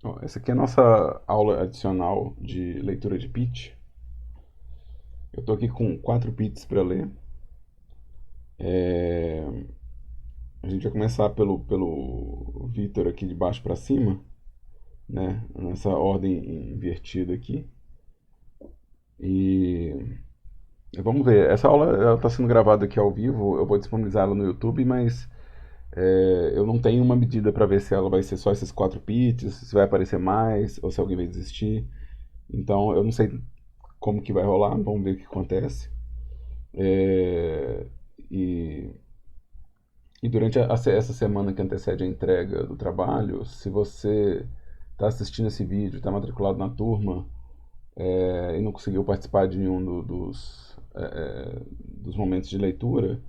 Ó, essa aqui é a nossa aula adicional de leitura de pitch. Eu tô aqui com 4 pitches para ler. É, A gente vai começar pelo Vitor aqui de baixo para cima, né? Nessa ordem invertida aqui. E vamos ver. Essa aula está sendo gravada aqui ao vivo. Eu vou disponibilizá-la no YouTube, mas eu não tenho uma medida para ver se ela vai ser só esses 4 pitches, se vai aparecer mais ou se alguém vai desistir. Então eu não sei como que vai rolar. Vamos ver o que acontece. É, e, e durante essa semana que antecede a entrega do trabalho, se você está assistindo esse vídeo, está matriculado na turma e não conseguiu participar de nenhum dos momentos de leitura,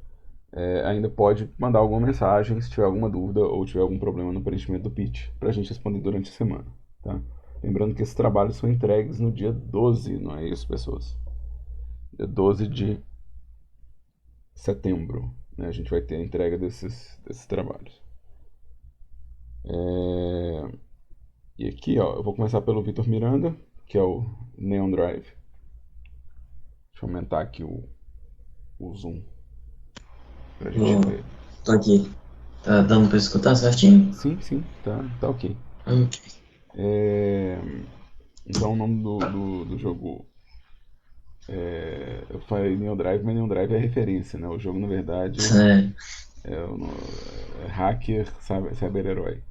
ainda pode mandar alguma mensagem se tiver alguma dúvida ou tiver algum problema no preenchimento do pitch, para a gente responder durante a semana. Tá? Lembrando que esses trabalhos são entregues no dia 12, não é isso, pessoas? Dia 12 de setembro, né? A gente vai ter a entrega desses trabalhos. E aqui, ó, eu vou começar pelo Vitor Miranda, que é o Neon Drive. Deixa eu aumentar aqui o zoom pra gente Vou, ver. tô aqui. Tá dando pra escutar certinho? Sim, sim, tá ok. Ok. É, Então o nome do jogo eu falei Neon Drive, mas Neon Drive é referência, né? O jogo, na verdade, É, é, é hacker, cyber-herói.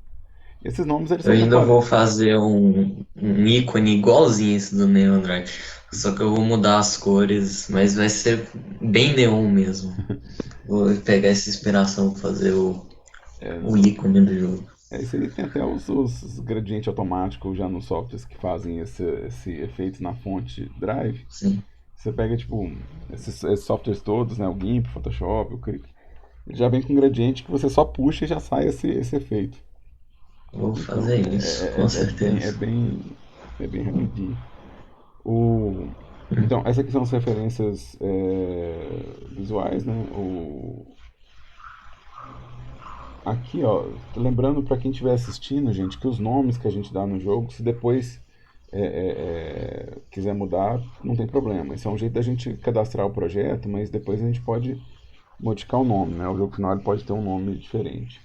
Esses nomes, eles eu são ainda vou temporários. fazer um ícone igualzinho esse do Neon Drive. Só que eu vou mudar as cores, mas vai ser bem neon mesmo. Vou pegar essa inspiração pra fazer o Não. ícone do jogo. Isso aí tem até os gradientes automáticos já nos softwares que fazem esse efeito na fonte Drive. Sim, Você pega, tipo, esses softwares todos, né? O GIMP, o Photoshop, o Krita. Ele já vem com um gradiente que você só puxa e já sai esse efeito. vou Então, fazer isso, com certeza. é bem rapidinho. O, então, essas aqui são as referências visuais, né? Aqui, ó, lembrando para quem estiver assistindo, gente, que os nomes que a gente dá no jogo, se depois quiser mudar, não tem problema. Esse é um jeito da gente cadastrar o projeto, mas depois a gente pode modificar o nome, né? O jogo final ele pode ter um nome diferente.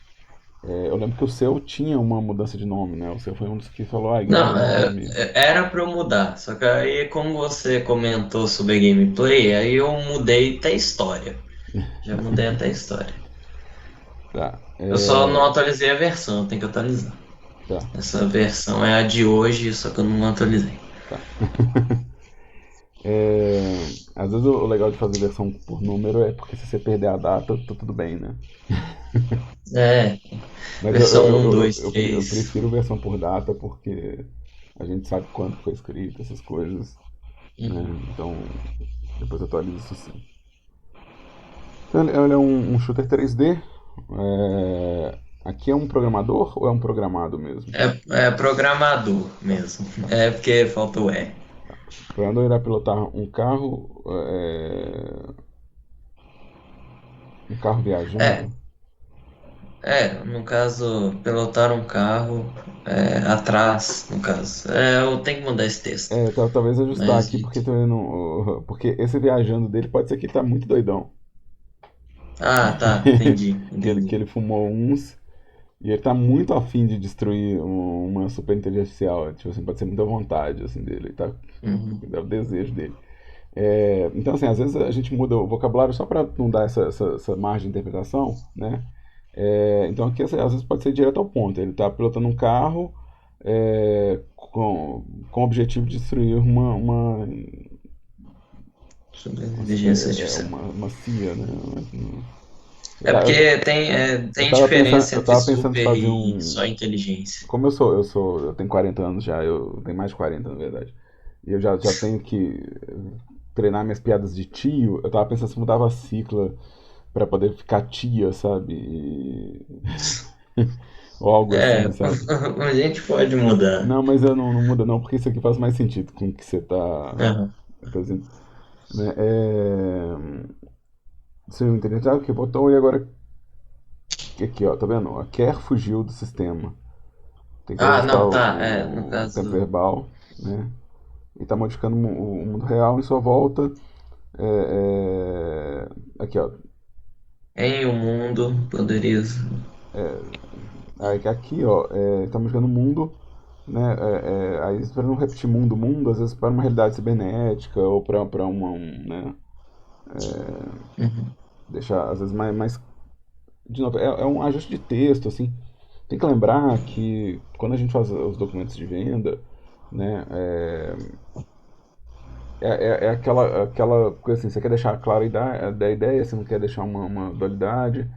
Eu lembro que o seu tinha uma mudança de nome, né? O seu foi um dos que falou, ah, ignora o Não, nome. era pra eu mudar, só que aí, como você comentou sobre a gameplay, aí eu mudei até a história. Já mudei até a história. Tá, Eu só não atualizei a versão, tem que atualizar. tá, Essa versão é a de hoje, só que eu não atualizei. tá. Às vezes o legal de fazer versão por número é porque se você perder a data, tá tudo bem, né? É, Mas versão um, 2, eu 3. prefiro versão por data porque a gente sabe quando foi escrito, essas coisas, né? Uhum. Então, depois atualiza isso sim. Então, ele é um shooter 3D. Aqui é um programador ou é um programado mesmo? É programador Tá. mesmo. É porque falta o E. O programador irá pilotar um carro É, viajando. no caso, pilotar um carro atrás, no caso. Eu tenho que mudar esse texto. Talvez ajustar Mas, aqui porque também não, porque esse viajando dele pode ser que ele tá muito doidão. tá, entendi, Que entendi. ele fumou uns e ele tá muito afim de destruir uma super inteligência artificial. Tipo assim, pode ser muita vontade assim, dele. Ele tá, Uhum. é o desejo dele. Então, assim, às vezes a gente muda o vocabulário só para não dar essa margem de interpretação, né? Então aqui às vezes pode ser direto ao ponto. Ele está pilotando um carro com o objetivo de destruir Sobre a inteligência artificial. uma CIA, né? É porque tem diferença Eu entre tava pensando em super fazer e um. só inteligência. Como eu tenho 40 anos já, eu tenho mais de 40 na verdade. E eu já tenho que treinar minhas piadas de tio. Eu tava pensando se mudava a cicla pra poder ficar tia, sabe? Ou algo É, assim, sabe? a gente pode mudar. Não, mas eu não muda não, porque isso aqui faz mais sentido com o que você tá Aham. apresentando. Né? Você não entendeu? Ah, que botou e agora. Aqui, ó, tá vendo? A Care fugiu do sistema. tem que Ah, ajustar não, tá. É, no o tempo caso, verbal, né? E tá modificando o mundo real em sua volta. Aqui, ó. em um mundo poderias. Aqui, ó, tá modificando o mundo, né? Aí para não repetir mundo, mundo, às vezes para uma realidade cibernética ou para né? Uhum. Deixar às vezes mais de novo, é um ajuste de texto, assim. Tem que lembrar que quando a gente faz os documentos de venda, né, é aquela coisa assim, você quer deixar clara da ideia, você não quer deixar uma dualidade.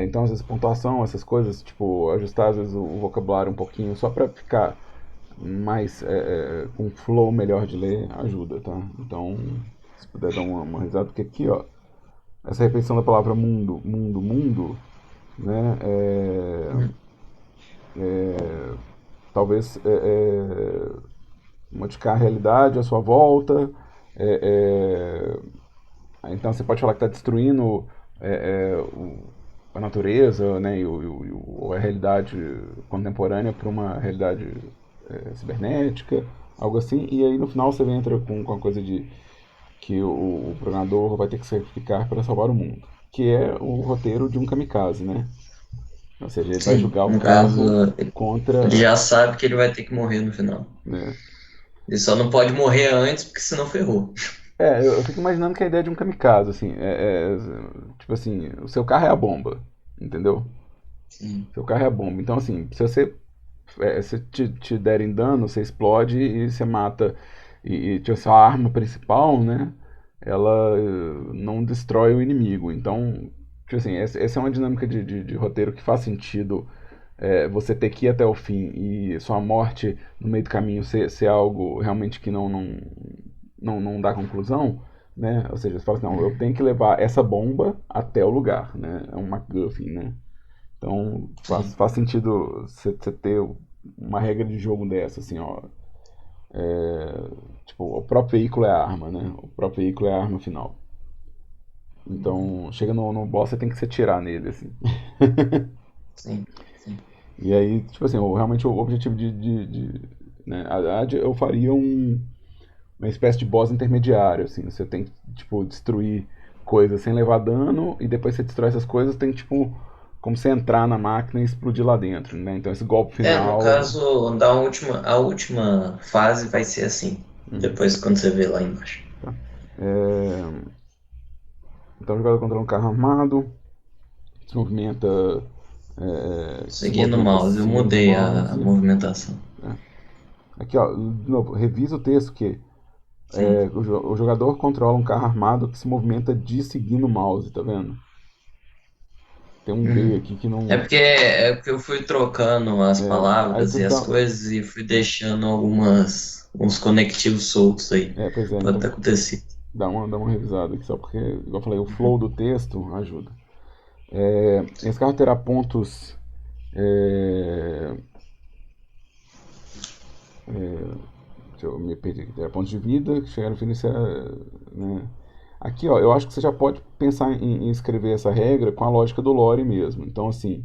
Então, às vezes, pontuação, essas coisas, tipo, ajustar às vezes o vocabulário um pouquinho, só para ficar mais com um flow melhor de ler, ajuda, tá? Então, se puder dar uma risada, porque aqui, ó, essa repetição da palavra mundo, mundo, mundo, né, Uhum. talvez modificar a realidade à sua volta. Então você pode falar que está destruindo a natureza, né, a realidade contemporânea para uma realidade cibernética, algo assim. E aí no final você entra com a coisa de que o programador vai ter que sacrificar para salvar o mundo, que é o roteiro de um kamikaze, né? Ou seja, ele vai Sim, jogar o no caso, carro ele contra, já sabe que ele vai ter que morrer no final. né? Ele só não pode morrer antes, porque senão ferrou. Eu fico imaginando que a ideia de um kamikaze, assim, tipo assim, o seu carro é a bomba, entendeu? Sim. Seu carro é a bomba. Então, assim, se te derem dano, você explode e você mata. E tipo, a arma principal, né? Ela não destrói o inimigo. Então, tipo assim, essa é uma dinâmica de roteiro que faz sentido você ter que ir até o fim e sua morte no meio do caminho ser algo realmente que não dá conclusão, né? Ou seja, você fala assim, não, eu tenho que levar essa bomba até o lugar, né? É um MacGuffin, né? Então Sim. faz sentido você ter uma regra de jogo dessa, assim, ó. Tipo, o próprio veículo é a arma, né? O próprio veículo é a arma final. Então, chega no boss, você tem que se atirar nele, assim. Sim. Sim. E aí, tipo assim, realmente o objetivo né? Na verdade, eu faria uma espécie de boss intermediário, assim. Você tem que, tipo, destruir coisas sem levar dano, e depois você destrói essas coisas, tem, tipo, como você entrar na máquina e explodir lá dentro, né? Então esse golpe No final. caso, a última fase vai ser assim. Depois quando você vê lá embaixo. Tá? Então o jogador controla um carro armado, se movimenta, se Seguindo o movimenta mouse, eu seguindo o mudei a mouse. movimentação. Né? Aqui, ó, de novo, revisa o texto que Sim. o jogador controla um carro armado que se movimenta de seguindo o mouse, tá vendo? Tem um B Uhum. aqui que não. É porque eu fui trocando as Aí palavras você e as dá. coisas e fui deixando uns conectivos soltos aí. Pois é, Pode então ter acontecido. dá uma revisada aqui, só porque, igual eu falei, o flow do texto ajuda. Esse carro terá pontos. é, Deixa eu me perder aqui. Terá pontos de vida que chegaram no fim desse. Né? Aqui, ó, eu acho que você já pode pensar em escrever essa regra com a lógica do lore mesmo. Então, assim,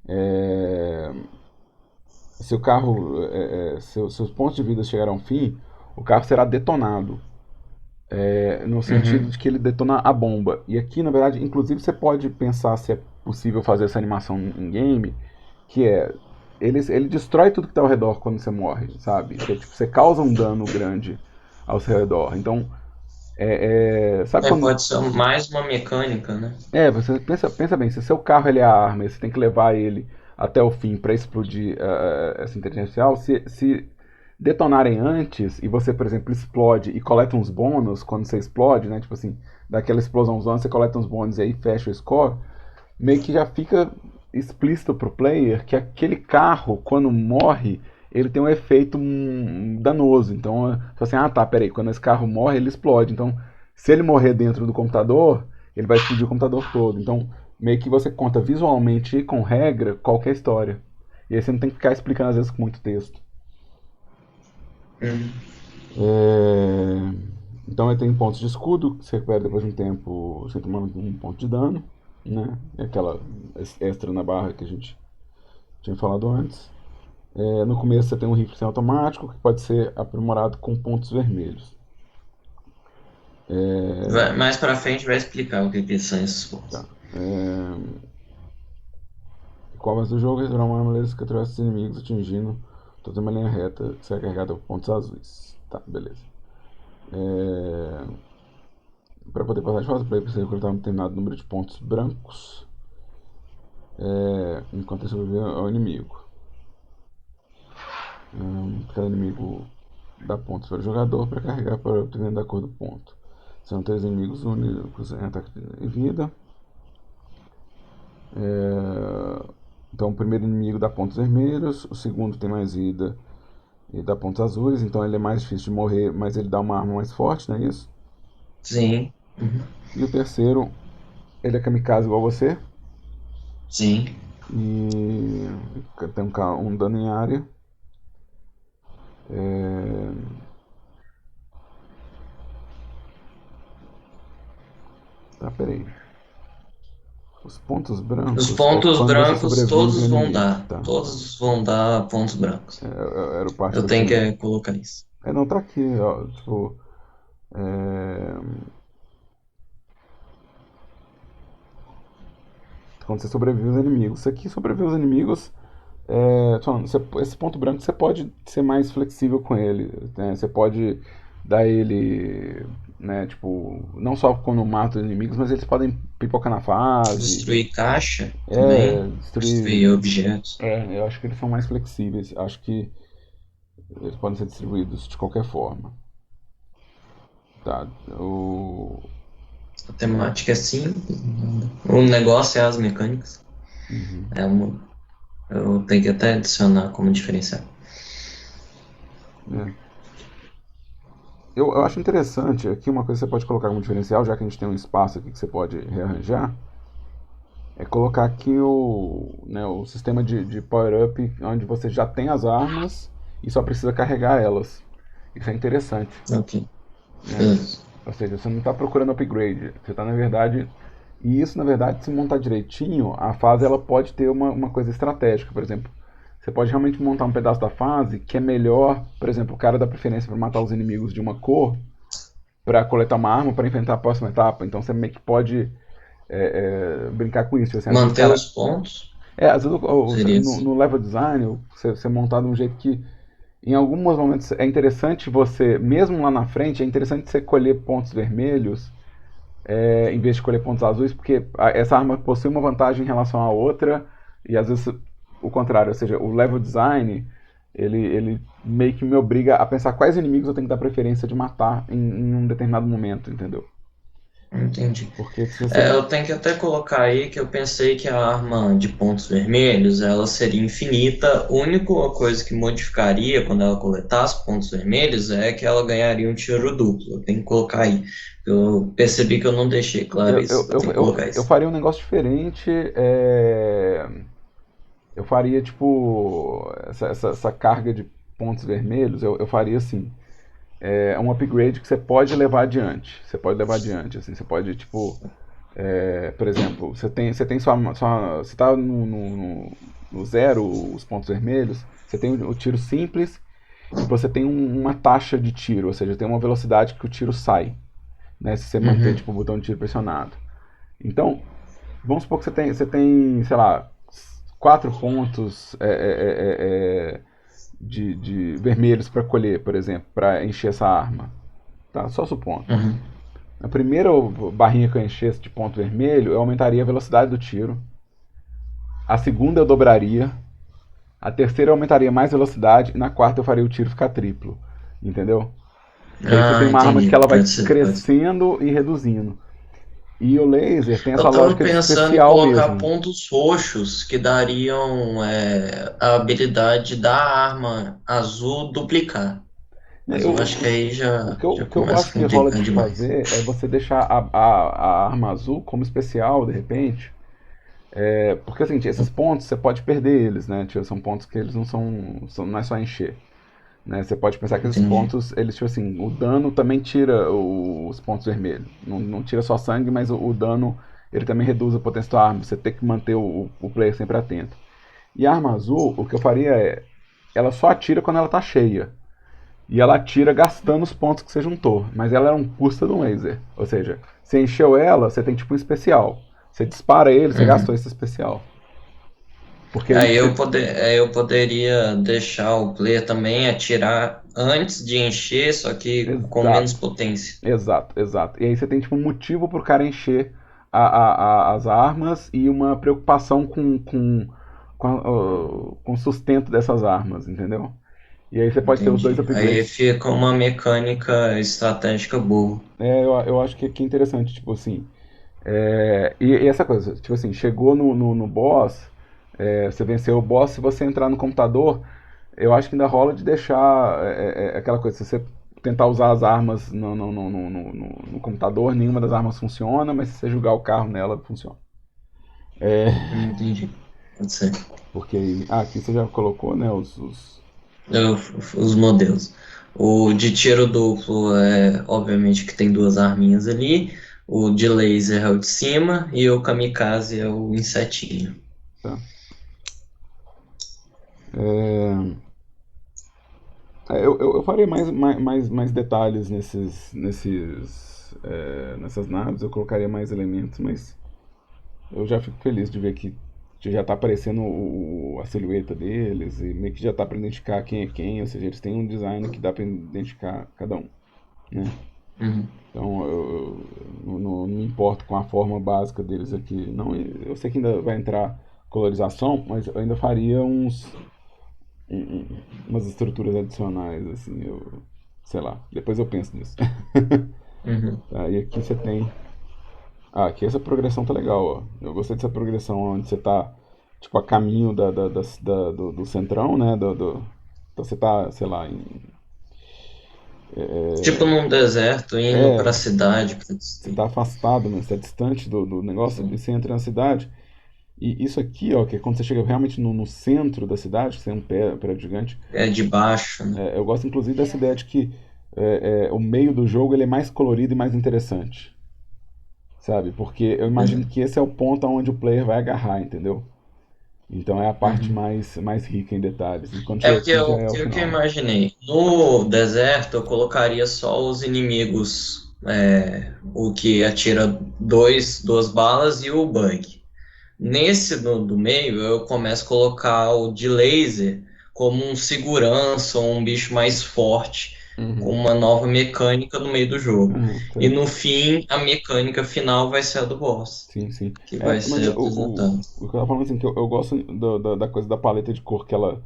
é, se o carro, seus pontos de vida chegarem ao fim, o carro será detonado. No sentido Uhum. de que ele detona a bomba. E aqui, na verdade, inclusive você pode pensar se é possível fazer essa animação em game, que ele destrói tudo que está ao redor quando você morre, sabe? Que é tipo, você causa um dano grande ao seu redor. Então, sabe quando. Pode ser mais uma mecânica, né? Você pensa bem, se seu carro ele é a arma e você tem que levar ele até o fim para explodir essa inteligência artificial, se detonarem antes e você, por exemplo, explode e coleta uns bônus quando você explode, né? Tipo assim, daquela explosãozão você coleta uns bônus e aí fecha o score, meio que já fica explícito pro player que aquele carro, quando morre, ele tem um efeito danoso. Então, assim, tá, peraí, quando esse carro morre, ele explode. Então, se ele morrer dentro do computador, ele vai explodir o computador todo. Então, meio que você conta visualmente e com regra qualquer história. E aí você não tem que ficar explicando às vezes com muito texto. Uhum. Então ele tem pontos de escudo, que você recupera depois de um tempo, você tomando um ponto de dano, né? E aquela extra na barra que a gente tinha falado antes. No começo você tem um rifle automático que pode ser aprimorado com pontos vermelhos. Mais pra frente vai explicar o que são esses pontos. Tá. Covas do jogo retoram uma arma laser que atravessa os inimigos, atingindo toda uma linha reta que será carregada por pontos azuis. Tá, beleza. Para poder passar de fase, o player precisa recrutar um determinado número de pontos brancos enquanto ele sobrevive ao inimigo. Cada inimigo dá pontos para o jogador para carregar para obter da cor do ponto. São 3 inimigos únicos em ataque e vida. Então o primeiro inimigo dá pontos vermelhos, o segundo tem mais vida e dá pontos azuis, então ele é mais difícil de morrer, mas ele dá uma arma mais forte, não é isso? Sim. E o terceiro, ele é kamikaze igual você, Sim. e tem um dano em área. Tá, peraí. Os pontos Os brancos é pontos quando você brancos sobrevive ao todos vão inimigo, dar. tá? Todos vão dar pontos brancos. Era o parte que Eu eu tenho tinha. que colocar isso. Não, tá aqui, ó. Tipo. é, Quando você sobrevive aos inimigos. Isso aqui sobrevive aos inimigos. Esse ponto branco você pode ser mais flexível com ele, né? Você pode dar ele, né, tipo, não só quando mata os inimigos, mas eles podem pipocar na fase, Destruir caixa também. destruir. Destruir objetos. Eu acho que eles são mais flexíveis. Acho que eles podem ser distribuídos de qualquer forma. Tá. A temática é assim. O negócio é as mecânicas. Eu tenho que até adicionar como diferencial. É. Eu acho interessante aqui uma coisa que você pode colocar como diferencial, já que a gente tem um espaço aqui que você pode rearranjar, é colocar aqui o sistema de power-up, onde você já tem as armas e só precisa carregar elas. Isso é interessante. Ok. Né? Ou seja, você não está procurando upgrade, você está na verdade. E isso, na verdade, se montar direitinho, a fase ela pode ter uma coisa estratégica. Por exemplo, você pode realmente montar um pedaço da fase que é melhor, por exemplo, o cara dá preferência para matar os inimigos de uma cor para coletar uma arma para enfrentar a próxima etapa. Então você meio que pode brincar com isso. Assim, às vezes o Manter cara. os pontos Às vezes seria assim. no level design, você montar de um jeito que em alguns momentos é interessante você, mesmo lá na frente, é interessante você colher pontos vermelhos em vez de colher pontos azuis, porque essa arma possui uma vantagem em relação à outra, e às vezes o contrário, ou seja, o level design ele meio que me obriga a pensar quais inimigos eu tenho que dar preferência de matar em um determinado momento, entendeu? Entendi. Porque se você. Eu tenho que até colocar aí que eu pensei que a arma de pontos vermelhos ela seria infinita. A única coisa que modificaria quando ela coletasse pontos vermelhos é que ela ganharia um tiro duplo. Eu tenho que colocar aí. Eu percebi que eu não deixei claro isso. Eu tenho que colocar Eu isso. faria um negócio diferente. Eu faria, tipo, essa carga de pontos vermelhos, eu faria assim. É um upgrade que você pode levar adiante. Você pode levar adiante, assim. Você pode, tipo. Por exemplo, você tem você está no zero, os pontos vermelhos. Você tem o tiro simples e você tem uma taxa de tiro, ou seja, tem uma velocidade que o tiro sai, né? Se você manter tipo, o botão de tiro pressionado. Então, vamos supor que você tem sei lá, 4 pontos de vermelhos para colher, por exemplo, para encher essa arma. Tá? Só supondo. A primeira barrinha que eu enchesse de ponto vermelho, eu aumentaria a velocidade do tiro. A segunda eu dobraria. A terceira eu aumentaria mais velocidade. E na quarta eu faria o tiro ficar triplo. Entendeu? Que aí você tem Ah, uma arma que entendi. ela vai Pode ser, pode ser. crescendo e reduzindo. E o laser tem essa Eu tava lógica de pensando em especial colocar mesmo. pontos roxos que dariam a habilidade da arma azul duplicar. Mas eu acho que aí já O que eu começa acho a que rola complicar de demais. fazer é você deixar a arma azul como especial, de repente. Porque assim, esses pontos você pode perder eles, né? Tipo, são pontos que eles não é só encher. Né? Você pode pensar que esses Entendi. pontos, eles, tipo assim, o dano também tira os pontos vermelhos. Não tira só sangue, mas o dano, ele também reduz a potência da arma. Você tem que manter o player sempre atento. E a arma azul, o que eu faria é, ela só atira quando ela tá cheia. E ela atira gastando os pontos que você juntou. Mas ela é um custo de um laser. Ou seja, você encheu ela, você tem tipo um especial. Você dispara ele, você gastou Uhum. esse especial. Porque aí você. Aí eu poderia deixar o player também atirar antes de encher, só que com menos Exato, potência. exato, exato. E aí você tem tipo um motivo pro cara encher as armas e uma preocupação com o sustento dessas armas, entendeu? E aí você pode ter os dois Entendi. Aí upgrades. fica uma mecânica estratégica boa. Eu acho que é interessante, tipo assim. E essa coisa, tipo assim, chegou no boss, você venceu o boss, se você entrar no computador, eu acho que ainda rola de deixar aquela coisa, se você tentar usar as armas no computador, nenhuma das armas funciona, mas se você jogar o carro nela, funciona. Entendi. Pode ser. Porque aqui você já colocou, né, Os modelos. O de tiro duplo é, obviamente, que tem duas arminhas ali. O de laser é o de cima e o kamikaze é o insetinho. tá? É, eu faria mais detalhes nessas naves, eu colocaria mais elementos, mas eu já fico feliz de ver que já tá aparecendo a silhueta deles e meio que já tá para identificar quem é quem, ou seja, eles têm um design que dá para identificar cada um, né? Uhum. Então eu não me importo com a forma básica deles aqui. Não, eu sei que ainda vai entrar colorização, mas eu ainda faria umas estruturas adicionais, assim, sei lá, depois eu penso nisso. Uhum. Tá, e aqui você tem. Ah, aqui essa progressão tá legal, ó. Eu gostei dessa progressão onde você tá, tipo, a caminho do centrão, né? Então você tá, sei lá, Tipo num deserto, indo é, pra cidade. você tá afastado, né? Você tá distante do negócio e você entra na cidade. E isso aqui, ó, que é quando você chega realmente no centro da cidade, que você é um prédio gigante, É de baixo, né? eu gosto inclusive dessa ideia de que o meio do jogo ele é mais colorido e mais interessante, sabe? Porque eu imagino Uhum. que esse é o ponto onde o player vai agarrar, entendeu? Então é a parte Uhum. mais rica em detalhes. E quando É chega porque aqui já eu, é o que eu final. imaginei. No deserto eu colocaria só os inimigos, o que atira duas balas e o bug. Nesse do meio eu começo a colocar o de laser como um segurança ou um bicho mais forte, com Uhum. uma nova mecânica no meio do jogo. Uhum, E sei. no fim, a mecânica final vai ser a do boss, Sim, sim. que vai Mas ser apresentado. o que eu tava falando assim, que eu gosto da coisa da paleta de cor, que ela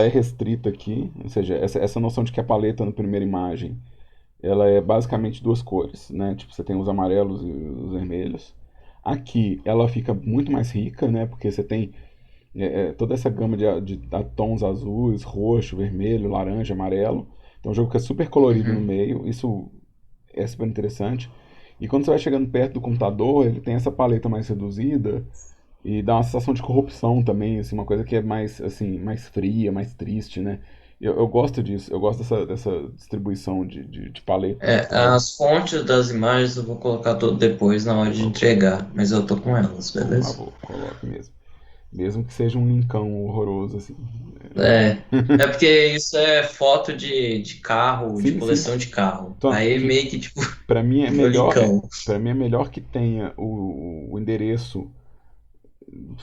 é restrita aqui, ou seja, essa noção de que a paleta na primeira imagem, ela é basicamente duas cores, né? Tipo, você tem os amarelos e os vermelhos. Aqui ela fica muito mais rica, né? Porque você tem toda essa gama de tons azuis, roxo, vermelho, laranja, amarelo. Então o jogo fica super colorido no Uhum. meio, isso é super interessante. E quando você vai chegando perto do computador, ele tem essa paleta mais reduzida e dá uma sensação de corrupção também, assim, uma coisa que é mais, assim, mais fria, mais triste, né? Eu gosto disso, eu gosto dessa distribuição de paletas e tal. As fontes das imagens eu vou colocar tudo depois na hora Por de favor, entregar, mas eu tô com elas, por beleza? favor, coloque mesmo. Mesmo que seja um linkão horroroso, assim. É, é porque isso é foto de carro, de Sim, sim. coleção de carro. Então, Aí meio que tipo, para mim é melhor, Valicão. para mim é melhor que tenha o endereço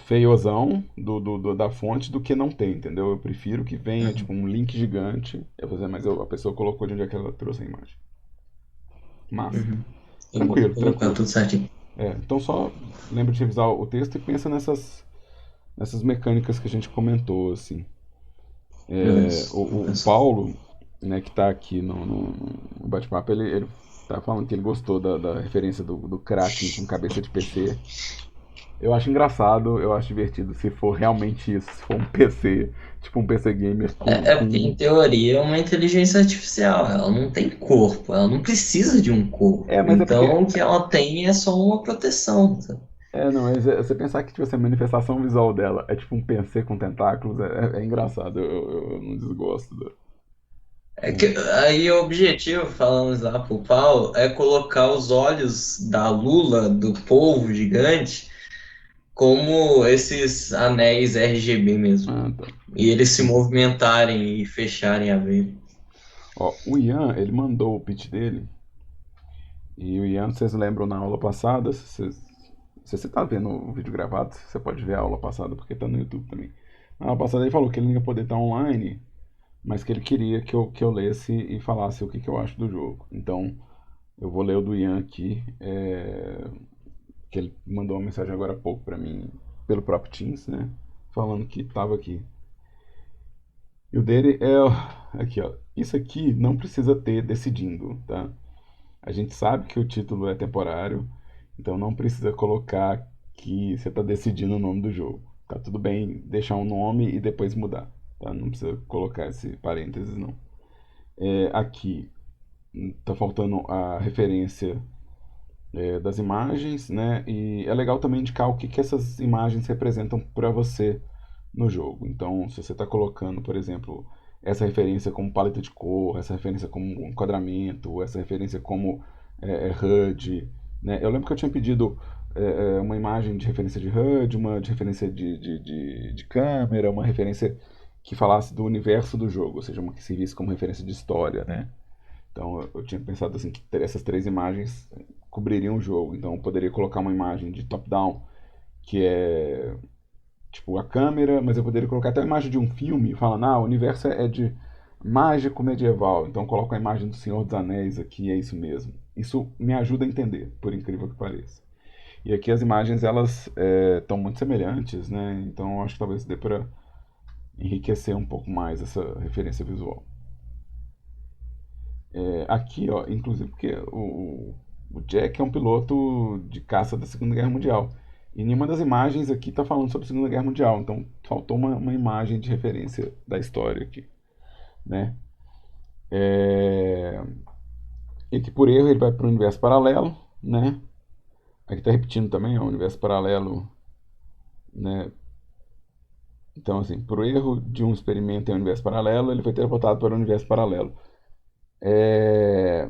feiozão da fonte do que não tem, entendeu? Eu prefiro que venha tipo Uhum, um link gigante. Eu vou dizer, mas a pessoa colocou de onde é que ela trouxe a imagem. Mas, uhum. Eu vou tranquilo, colocar tranquilo. tudo certinho. Então só lembra de revisar o texto e pensa nessas mecânicas que a gente comentou, assim. Beleza, vou O pensar. Paulo, né, que tá aqui no bate-papo, ele tá falando que ele gostou da referência do Kraken com cabeça de PC. Eu acho engraçado, eu acho divertido se for realmente isso, se for um PC, tipo um PC gamer É porque, em teoria, é uma inteligência artificial. Ela não tem corpo, ela não precisa de um corpo. Mas é porque. Então, o que ela tem é só uma proteção, sabe? Não, mas você pensar que tipo, assim, a manifestação visual dela é tipo um PC com tentáculos, é engraçado, eu não desgosto. É que aí o objetivo, falando lá pro Paulo, é colocar os olhos da lula, do polvo gigante, como esses anéis RGB mesmo. Ah, tá. E eles se movimentarem e fecharem, abrir. Ó, o Ian, ele mandou o pitch dele, e o Ian, vocês lembram na aula passada, se você tá vendo o vídeo gravado, você pode ver a aula passada, porque tá no YouTube também. Na aula passada ele falou que ele não ia poder estar online, mas que ele queria que eu lesse e falasse o que eu acho do jogo. Então, eu vou ler o do Ian aqui, que ele mandou uma mensagem agora há pouco pra mim, pelo próprio Teams, né? Falando que tava aqui. E o dele é, aqui ó, isso aqui não precisa ter decidindo, tá? A gente sabe que o título é temporário, então não precisa colocar que você está decidindo o nome do jogo. Tá tudo bem deixar um nome e depois mudar, tá? Não precisa colocar esse parênteses, não. Aqui tá faltando a referência das imagens, né? E é legal também indicar o que essas imagens representam para você no jogo. Então, se você está colocando, por exemplo, essa referência como paleta de cor, essa referência como enquadramento, essa referência como HUD, né? Eu lembro que eu tinha pedido uma imagem de referência de HUD, uma de referência de câmera, uma referência que falasse do universo do jogo, ou seja, uma que servisse como referência de história, né? Então eu tinha pensado assim que essas três imagens cobririam o jogo. Então eu poderia colocar uma imagem de top-down que é tipo a câmera, mas eu poderia colocar até a imagem de um filme, falando, o universo é de mágico medieval, então eu coloco a imagem do Senhor dos Anéis aqui, é isso mesmo. Isso me ajuda a entender, por incrível que pareça. E aqui as imagens elas estão muito semelhantes, né? Então eu acho que talvez dê para enriquecer um pouco mais essa referência visual. Aqui, ó, inclusive porque o Jack é um piloto de caça da Segunda Guerra Mundial. E nenhuma das imagens aqui está falando sobre a Segunda Guerra Mundial, então faltou uma imagem de referência da história aqui, né? É... E que por erro ele vai para o universo paralelo, né? Aqui está repetindo também, ó, o universo paralelo, né? Então, assim, por erro de um experimento em um universo paralelo, ele foi teleportado para o universo paralelo. É...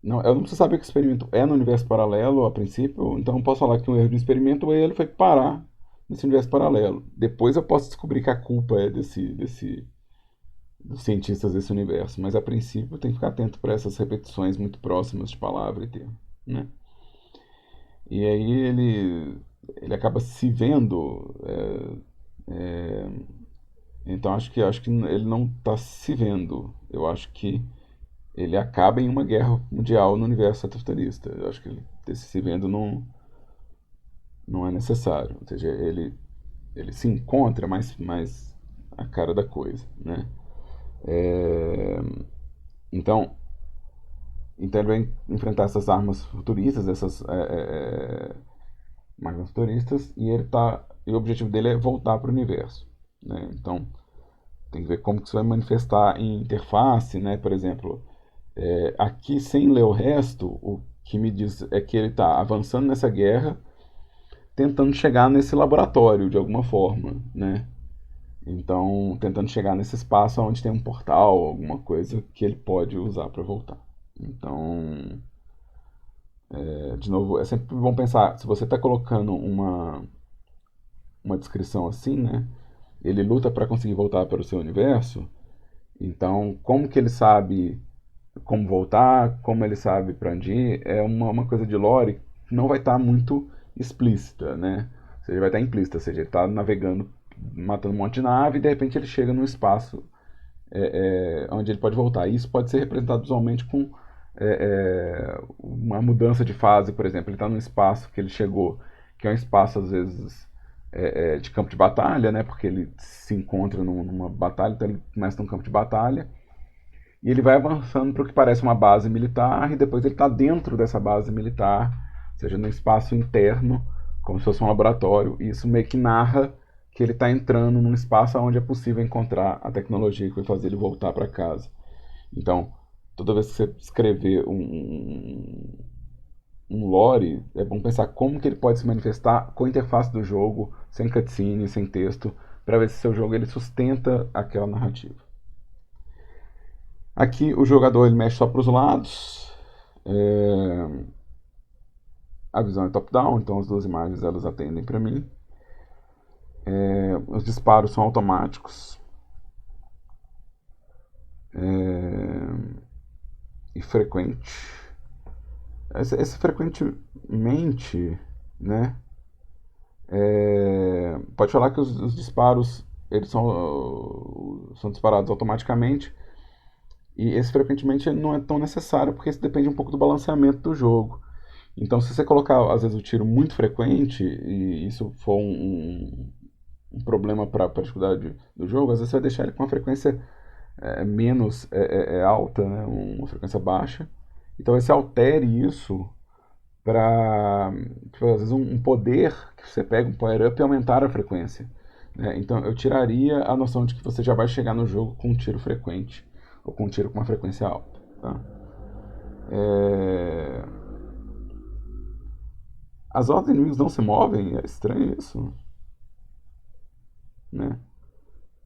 Não, eu não preciso saber que o experimento é no universo paralelo a princípio, então eu posso falar que um erro de experimento ele foi parar nesse universo paralelo. Depois eu posso descobrir que a culpa é dos cientistas desse universo, mas a princípio tem que ficar atento para essas repetições muito próximas de palavra e termo, né? E aí ele acaba se vendo, então acho que ele não está se vendo. Eu acho que ele acaba em uma guerra mundial no universo futurista. Eu acho que ele ter se vendo não é necessário. Ou seja, ele se encontra mais a cara da coisa, né? É, então, então ele vai enfrentar essas armas futuristas, essas máquinas futuristas, e o objetivo dele é voltar para o universo, né? Então tem que ver como que isso vai manifestar em interface, né? Por exemplo, aqui sem ler o resto, o que me diz é que ele está avançando nessa guerra, tentando chegar nesse laboratório de alguma forma, né? Então, tentando chegar nesse espaço onde tem um portal, alguma coisa que ele pode usar para voltar. Então, de novo, é sempre bom pensar, se você está colocando uma descrição assim, né? Ele luta para conseguir voltar para o seu universo, então como que ele sabe como voltar, como ele sabe para onde ir, é uma coisa de lore que não vai estar muito explícita, né? Ou seja, vai estar implícita, ou seja, ele está navegando, matando um monte de nave e de repente ele chega num espaço onde ele pode voltar. E isso pode ser representado visualmente com uma mudança de fase, por exemplo. Ele está num espaço que ele chegou, que é um espaço às vezes de campo de batalha, né? Porque ele se encontra numa batalha, então ele começa num campo de batalha e ele vai avançando para o que parece uma base militar e depois ele está dentro dessa base militar, ou seja, num espaço interno, como se fosse um laboratório. E isso meio que narra que ele está entrando num espaço onde é possível encontrar a tecnologia que vai fazer ele voltar para casa. Então, toda vez que você escrever um lore, é bom pensar como que ele pode se manifestar com a interface do jogo, sem cutscene, sem texto, para ver se seu jogo ele sustenta aquela narrativa. Aqui o jogador ele mexe só para os lados. A visão é top-down, então as duas imagens elas atendem para mim. Os disparos são automáticos. É, e frequente. Esse frequentemente, né? Pode falar que os disparos eles são disparados automaticamente. E esse frequentemente não é tão necessário porque isso depende um pouco do balanceamento do jogo. Então, se você colocar, às vezes, o tiro muito frequente, e isso for um problema para a dificuldade do jogo, às vezes você vai deixar ele com uma frequência menos alta, né? Uma frequência baixa. Então, você altere isso para, tipo, às vezes, um poder que você pega, um power-up, e aumentar a frequência. Né? Então, eu tiraria a noção de que você já vai chegar no jogo com um tiro frequente, ou com um tiro com uma frequência alta. Tá? É... As ordens inimigos não se movem? É estranho isso, né?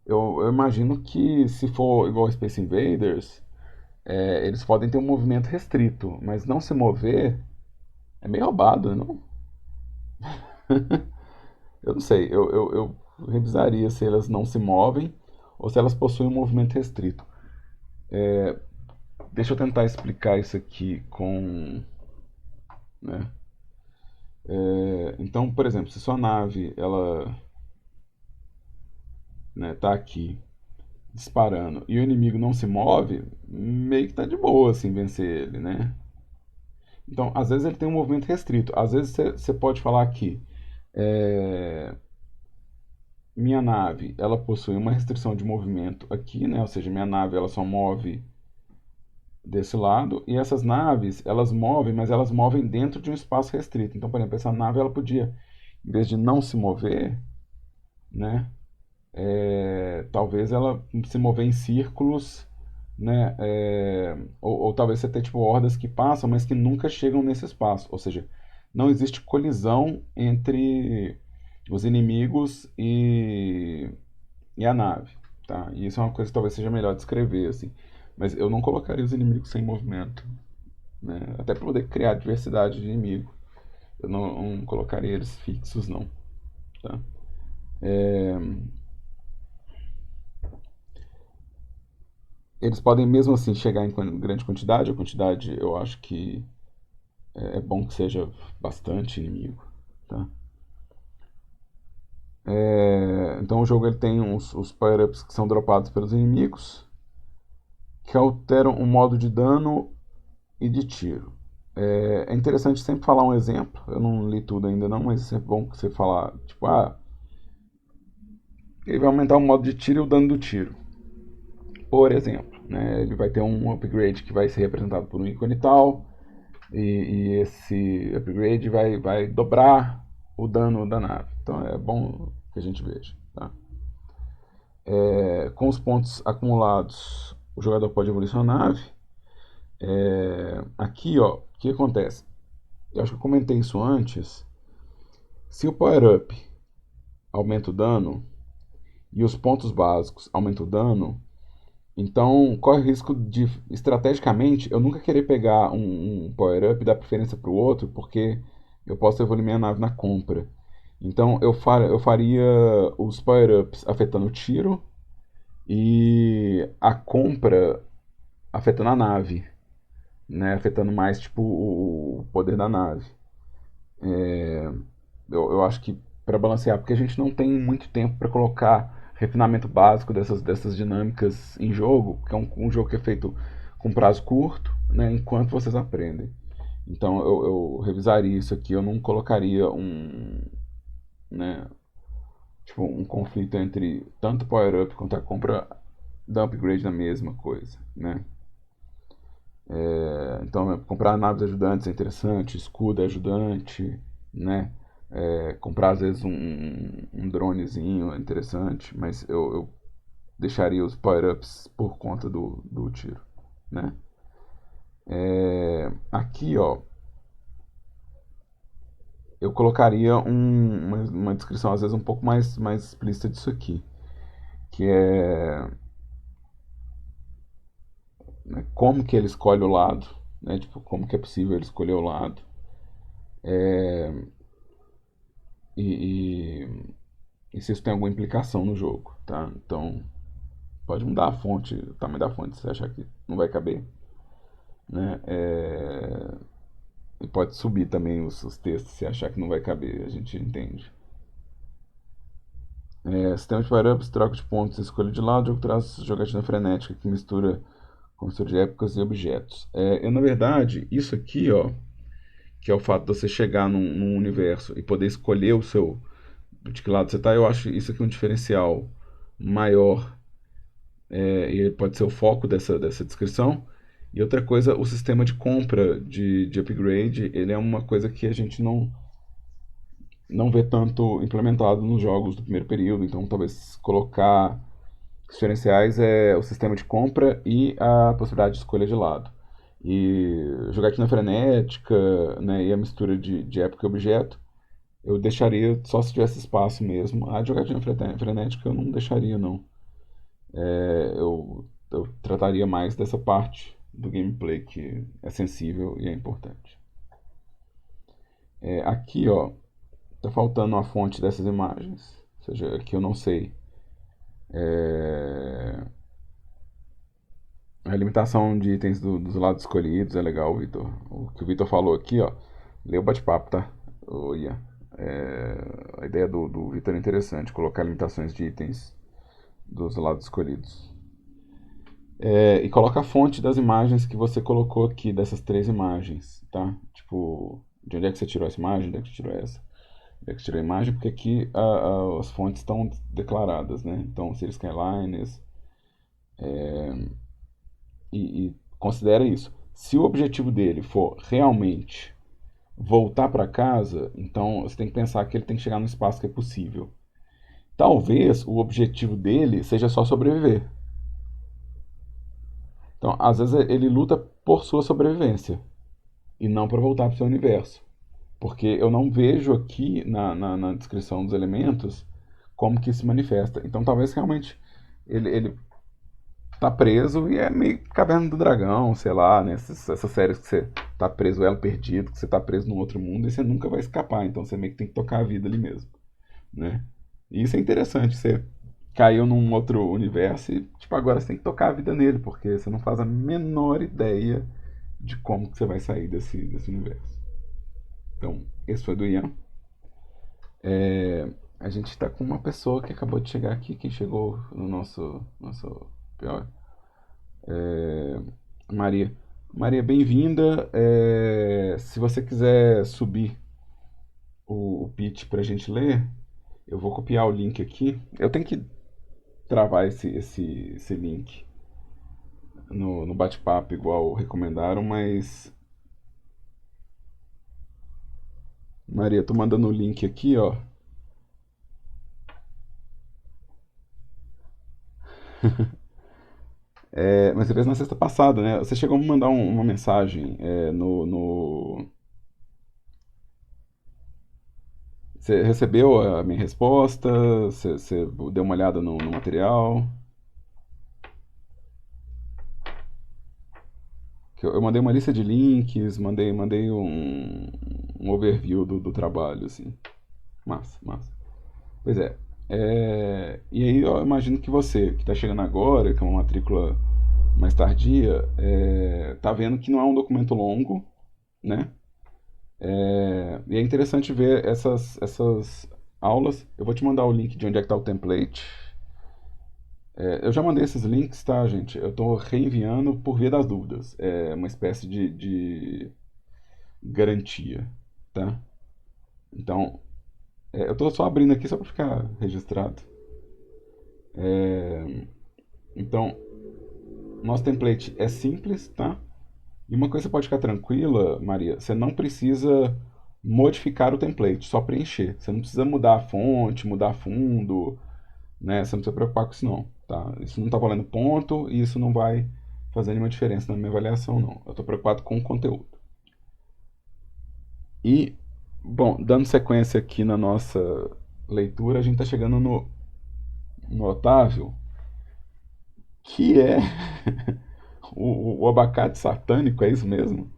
Eu imagino que se for igual Space Invaders, eles podem ter um movimento restrito, mas não se mover é meio roubado, não? Eu não sei, eu revisaria se elas não se movem ou se elas possuem um movimento restrito. Deixa eu tentar explicar isso aqui com, né? Então, por exemplo, se sua nave ela, né, tá aqui disparando e o inimigo não se move, meio que tá de boa assim vencer ele, né? Então, às vezes ele tem um movimento restrito. Às vezes você pode falar que é, minha nave ela possui uma restrição de movimento aqui, né? Ou seja, minha nave ela só move desse lado e essas naves elas movem, mas elas movem dentro de um espaço restrito. Então, por exemplo, essa nave ela podia, em vez de não se mover, né? Talvez ela se mover em círculos, né? Ou talvez você tenha tipo hordas que passam, mas que nunca chegam nesse espaço. Ou seja, não existe colisão entre os inimigos e a nave, tá? E isso é uma coisa que talvez seja melhor descrever, assim. Mas eu não colocaria os inimigos sem movimento, né? Até para poder criar diversidade de inimigo. Eu não colocaria eles fixos, não, tá? Eles podem mesmo assim chegar em grande quantidade. A quantidade eu acho que é bom que seja bastante inimigo, tá? Então o jogo ele tem os power-ups que são dropados pelos inimigos, que alteram o modo de dano e de tiro. É interessante sempre falar um exemplo. Eu não li tudo ainda não, mas é sempre bom que você falar, tipo, ele vai aumentar o modo de tiro e o dano do tiro. Por exemplo, né, ele vai ter um upgrade que vai ser representado por um ícone tal, e esse upgrade vai dobrar o dano da nave. Então é bom que a gente veja. Tá? Com os pontos acumulados, o jogador pode evoluir sua nave. Aqui, ó, o que acontece? Eu acho que eu comentei isso antes. Se o power-up aumenta o dano e os pontos básicos aumentam o dano, então corre o risco de, estrategicamente, eu nunca querer pegar um power-up e dar preferência para o outro, porque eu posso evoluir minha nave na compra. Então eu faria os power-ups afetando o tiro e a compra afetando a nave, né? Afetando mais tipo o poder da nave. Eu acho que para balancear, porque a gente não tem muito tempo para colocar refinamento básico dessas dinâmicas em jogo, que é um jogo que é feito com prazo curto, né? Enquanto vocês aprendem. Então eu revisaria isso aqui, eu não colocaria né, tipo, um conflito entre tanto power-up quanto a compra da upgrade na mesma coisa, né? Então, comprar naves ajudantes é interessante, escudo é ajudante, né? Comprar, às vezes, um dronezinho é interessante, mas eu deixaria os power-ups por conta do tiro, né? Aqui, ó, eu colocaria uma descrição, às vezes, um pouco mais explícita disso aqui, que é, né, como que ele escolhe o lado, né? Tipo, como que é possível ele escolher o lado, e, e se isso tem alguma implicação no jogo, tá? Então, pode mudar a fonte, o tamanho da fonte, se você achar que não vai caber, né? E pode subir também os textos, se achar que não vai caber, a gente entende. Sistema de power-ups, troca de pontos, escolha de lado, jogo traz jogatina frenética que mistura com mistura de épocas e objetos. Na verdade, isso aqui, ó, que é o fato de você chegar num universo e poder escolher o seu de que lado você está, eu acho isso aqui um diferencial maior, e ele pode ser o foco dessa descrição. E outra coisa, o sistema de compra de upgrade, ele é uma coisa que a gente não vê tanto implementado nos jogos do primeiro período, então talvez colocar diferenciais é o sistema de compra e a possibilidade de escolha de lado. E jogatina frenética, né, e a mistura de época e objeto, eu deixaria só se tivesse espaço mesmo. A jogatina frenética eu não deixaria, não. Eu trataria mais dessa parte do gameplay que é sensível e é importante. Aqui, ó, tá faltando a fonte dessas imagens. Ou seja, aqui eu não sei. A limitação de itens dos lados escolhidos é legal, Vitor. O que o Vitor falou aqui, ó. Lê o bate-papo, tá? Ô, Ian. A ideia do Vitor é interessante, colocar limitações de itens dos lados escolhidos. E coloca a fonte das imagens que você colocou aqui, dessas três imagens, tá? Tipo, de onde é que você tirou essa imagem, de onde é que você tirou essa? De onde é que você tirou a imagem? Porque aqui as fontes estão declaradas, né? Então, Cities Skylines, e considera isso. Se o objetivo dele for realmente voltar para casa, então você tem que pensar que ele tem que chegar no espaço que é possível. Talvez o objetivo dele seja só sobreviver. Então, às vezes ele luta por sua sobrevivência e não para voltar para o seu universo. Porque eu não vejo aqui na descrição dos elementos como que se manifesta. Então talvez realmente ele tá preso e é meio Caverna do Dragão, sei lá, né? Essas séries que você tá preso, elo perdido, que você tá preso num outro mundo e você nunca vai escapar. Então você meio que tem que tocar a vida ali mesmo, né? E isso é interessante, você caiu num outro universo e, tipo, agora você tem que tocar a vida nele, porque você não faz a menor ideia de como que você vai sair desse universo. Então, esse foi do Ian. A gente está com uma pessoa que acabou de chegar aqui, que chegou no nosso pior. Maria. Maria, bem-vinda. Se você quiser subir o pitch para a gente ler, eu vou copiar o link aqui. Eu tenho que travar esse link no bate-papo, igual recomendaram, mas. Maria, tô mandando o link aqui, ó. Mas você fez na sexta passada, né? Você chegou a me mandar uma mensagem Você recebeu a minha resposta? Você deu uma olhada no material? Que eu mandei uma lista de links, mandei um overview do trabalho, assim. Massa, massa. Pois é. E aí eu imagino que você, que está chegando agora, que é uma matrícula mais tardia, tá vendo que não é um documento longo, né? E é interessante ver essas aulas. Eu vou te mandar o link de onde é que está o template. Eu já mandei esses links, tá, gente? Eu estou reenviando por via das dúvidas. É uma espécie de garantia, tá? Então, eu estou só abrindo aqui só para ficar registrado. Então, nosso template é simples, tá? E uma coisa que você pode ficar tranquila, Maria, você não precisa modificar o template, só preencher. Você não precisa mudar a fonte, mudar fundo, né? Você não precisa se preocupar com isso não, tá? Isso não está valendo ponto e isso não vai fazer nenhuma diferença na minha avaliação, não. Eu estou preocupado com o conteúdo. E, bom, dando sequência aqui na nossa leitura, a gente está chegando no Otávio, que é o abacate satânico, é isso mesmo?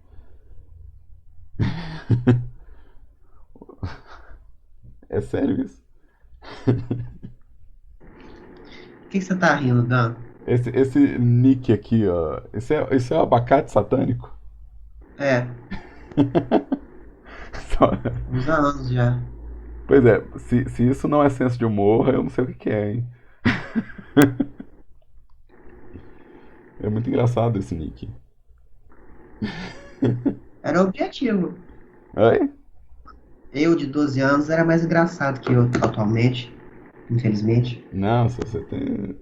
É sério isso? O que que você tá rindo, Dan? esse nick aqui, ó. Esse é o abacate satânico? É, Só- uns anos já. Pois é, se isso não é senso de humor, eu não sei o que que é, hein? É muito engraçado esse nick. Era o objetivo. Oi? Eu, de 12 anos, era mais engraçado que eu atualmente, infelizmente. Não, se você tem.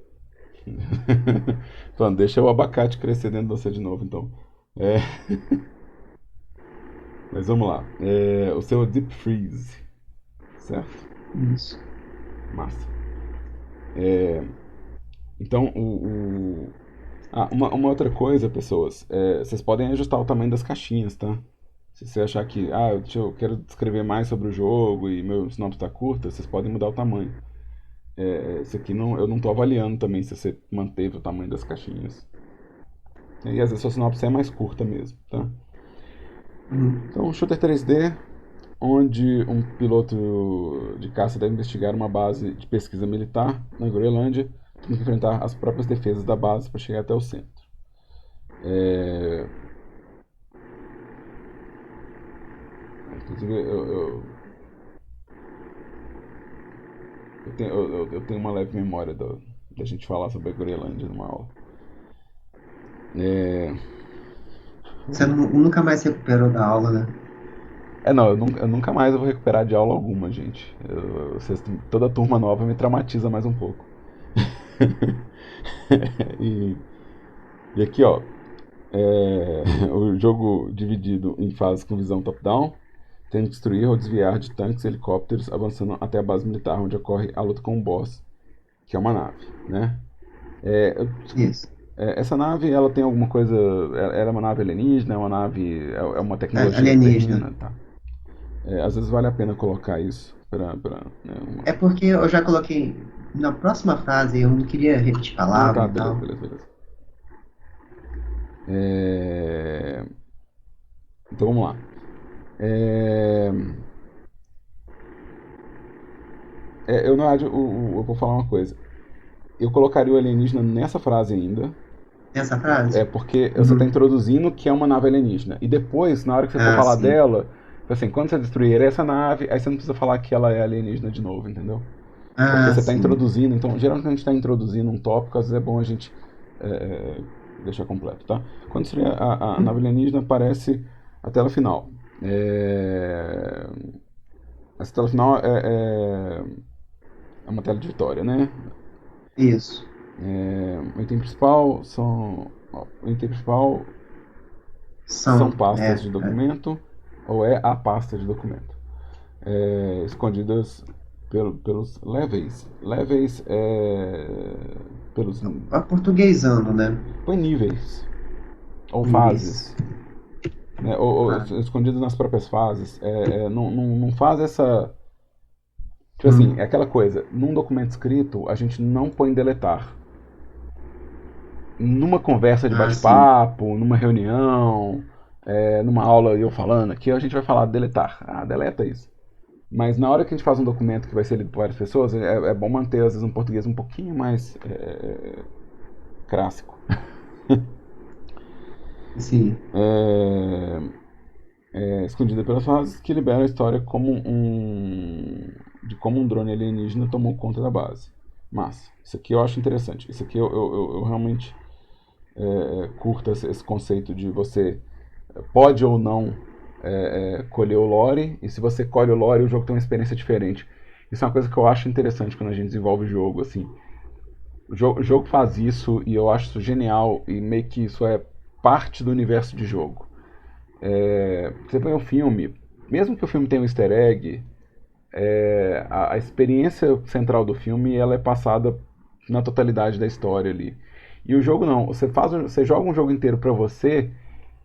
Então, deixa o abacate crescer dentro de você de novo, então. É, mas vamos lá. O seu Deep Freeze, certo? Isso. Massa. Então, uma outra coisa, pessoas, vocês podem ajustar o tamanho das caixinhas, tá? Se você achar que, eu quero descrever mais sobre o jogo e meu sinopse está curta, vocês podem mudar o tamanho. Isso aqui não, eu não estou avaliando também se você manteve o tamanho das caixinhas. E às vezes a sua sinopse é mais curta mesmo, tá? Uhum. Então, um shooter 3D, onde um piloto de caça deve investigar uma base de pesquisa militar na Groenlândia, tem que enfrentar as próprias defesas da base para chegar até o centro. É, Inclusive, eu tenho uma leve memória da gente falar sobre a Groenlândia numa aula. É, Você nunca mais se recuperou da aula, né? não, eu nunca mais vou recuperar de aula alguma, gente. Toda turma nova me traumatiza mais um pouco. e, e aqui, ó, o jogo dividido em fases com visão top-down, tendo que destruir ou desviar de tanques e helicópteros, avançando até a base militar, onde ocorre a luta com o boss, que é uma nave, né? É, eu- Isso. essa nave, ela tem alguma coisa... Ela é uma nave alienígena, é uma nave... É uma tecnologia Alienígena. alienígena, tá? Às vezes vale a pena colocar isso né, É porque eu já coloquei na próxima frase, eu não queria repetir Ah, palavra tá, e beleza, tal. beleza, beleza. É, Então vamos lá. É, eu, na verdade, eu vou falar uma coisa. Eu colocaria o alienígena nessa frase ainda, Essa frase? porque você está Uhum. introduzindo que é uma nave alienígena. E depois, na hora que você for Ah, falar sim. dela, assim, quando você destruir essa nave, aí você não precisa falar que ela é alienígena de novo, entendeu? Porque Ah, você está sim. introduzindo, então, geralmente quando a gente está introduzindo um tópico, às vezes é bom a gente deixar completo, tá? Quando destruir a nave Uhum. alienígena, aparece a tela final. É, Essa tela final é uma tela de vitória, né? Isso. O item principal o item principal são São. pastas É. de documento ou é a pasta de documento, escondidas pelos levels. Levels pelos Aportuguesando, né? põe níveis ou Níveis. fases, né? Ou Ah. escondidas nas próprias fases. Não faz essa. Tipo assim, é Hum. aquela coisa, num documento escrito, a gente não põe deletar. Numa conversa de Ah, sim. bate-papo, numa reunião, numa aula eu falando aqui, a gente vai falar deletar. Ah, deleta isso. Mas na hora que a gente faz um documento que vai ser lido por várias pessoas, é bom manter, às vezes, um português um pouquinho mais clássico. Sim. É, Escondida pelas fases que libera a história de como um drone alienígena tomou conta da base. Mas, isso aqui eu acho interessante. Isso aqui eu realmente curto esse conceito de você pode ou não colher o lore, e se você colhe o lore, o jogo tem uma experiência diferente. Isso é uma coisa que eu acho interessante quando a gente desenvolve o jogo, assim. O jogo faz isso e eu acho isso genial e meio que isso é parte do universo de jogo. Você põe um filme, mesmo que o filme tenha um easter egg, a experiência central do filme ela é passada na totalidade da história ali. E o jogo não, você joga um jogo inteiro pra você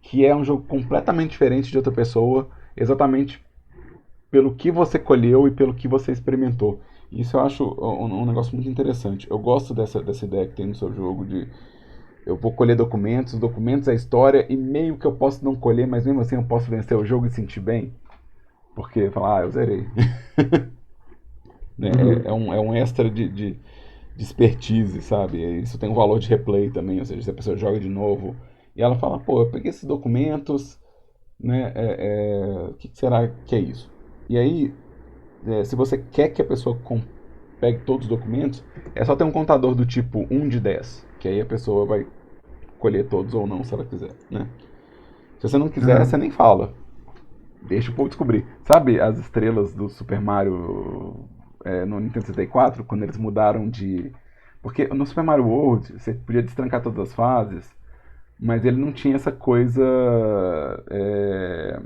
que é um jogo completamente diferente de outra pessoa, exatamente pelo que você colheu e pelo que você experimentou. Isso eu acho um negócio muito interessante. Eu gosto dessa ideia que tem no seu jogo de eu vou colher documentos, documentos é a história e meio que eu posso não colher, mas mesmo assim eu posso vencer o jogo e sentir bem. Porque falar, eu zerei. Né? Uhum. É um extra de expertise, sabe? E isso tem um valor de replay também, ou seja, se a pessoa joga de novo e ela fala, pô, eu peguei esses documentos, né? O que será que é isso? E aí, se você quer que a pessoa pegue todos os documentos, é só ter um contador do tipo 1 de 10, que aí a pessoa vai colher todos ou não, se ela quiser, né? Se você não quiser, você Aham. nem fala. Deixa o povo descobrir. Sabe as estrelas do Super Mario no Nintendo 64, quando eles mudaram de... Porque no Super Mario World, você podia destrancar todas as fases, mas ele não tinha essa coisa... é,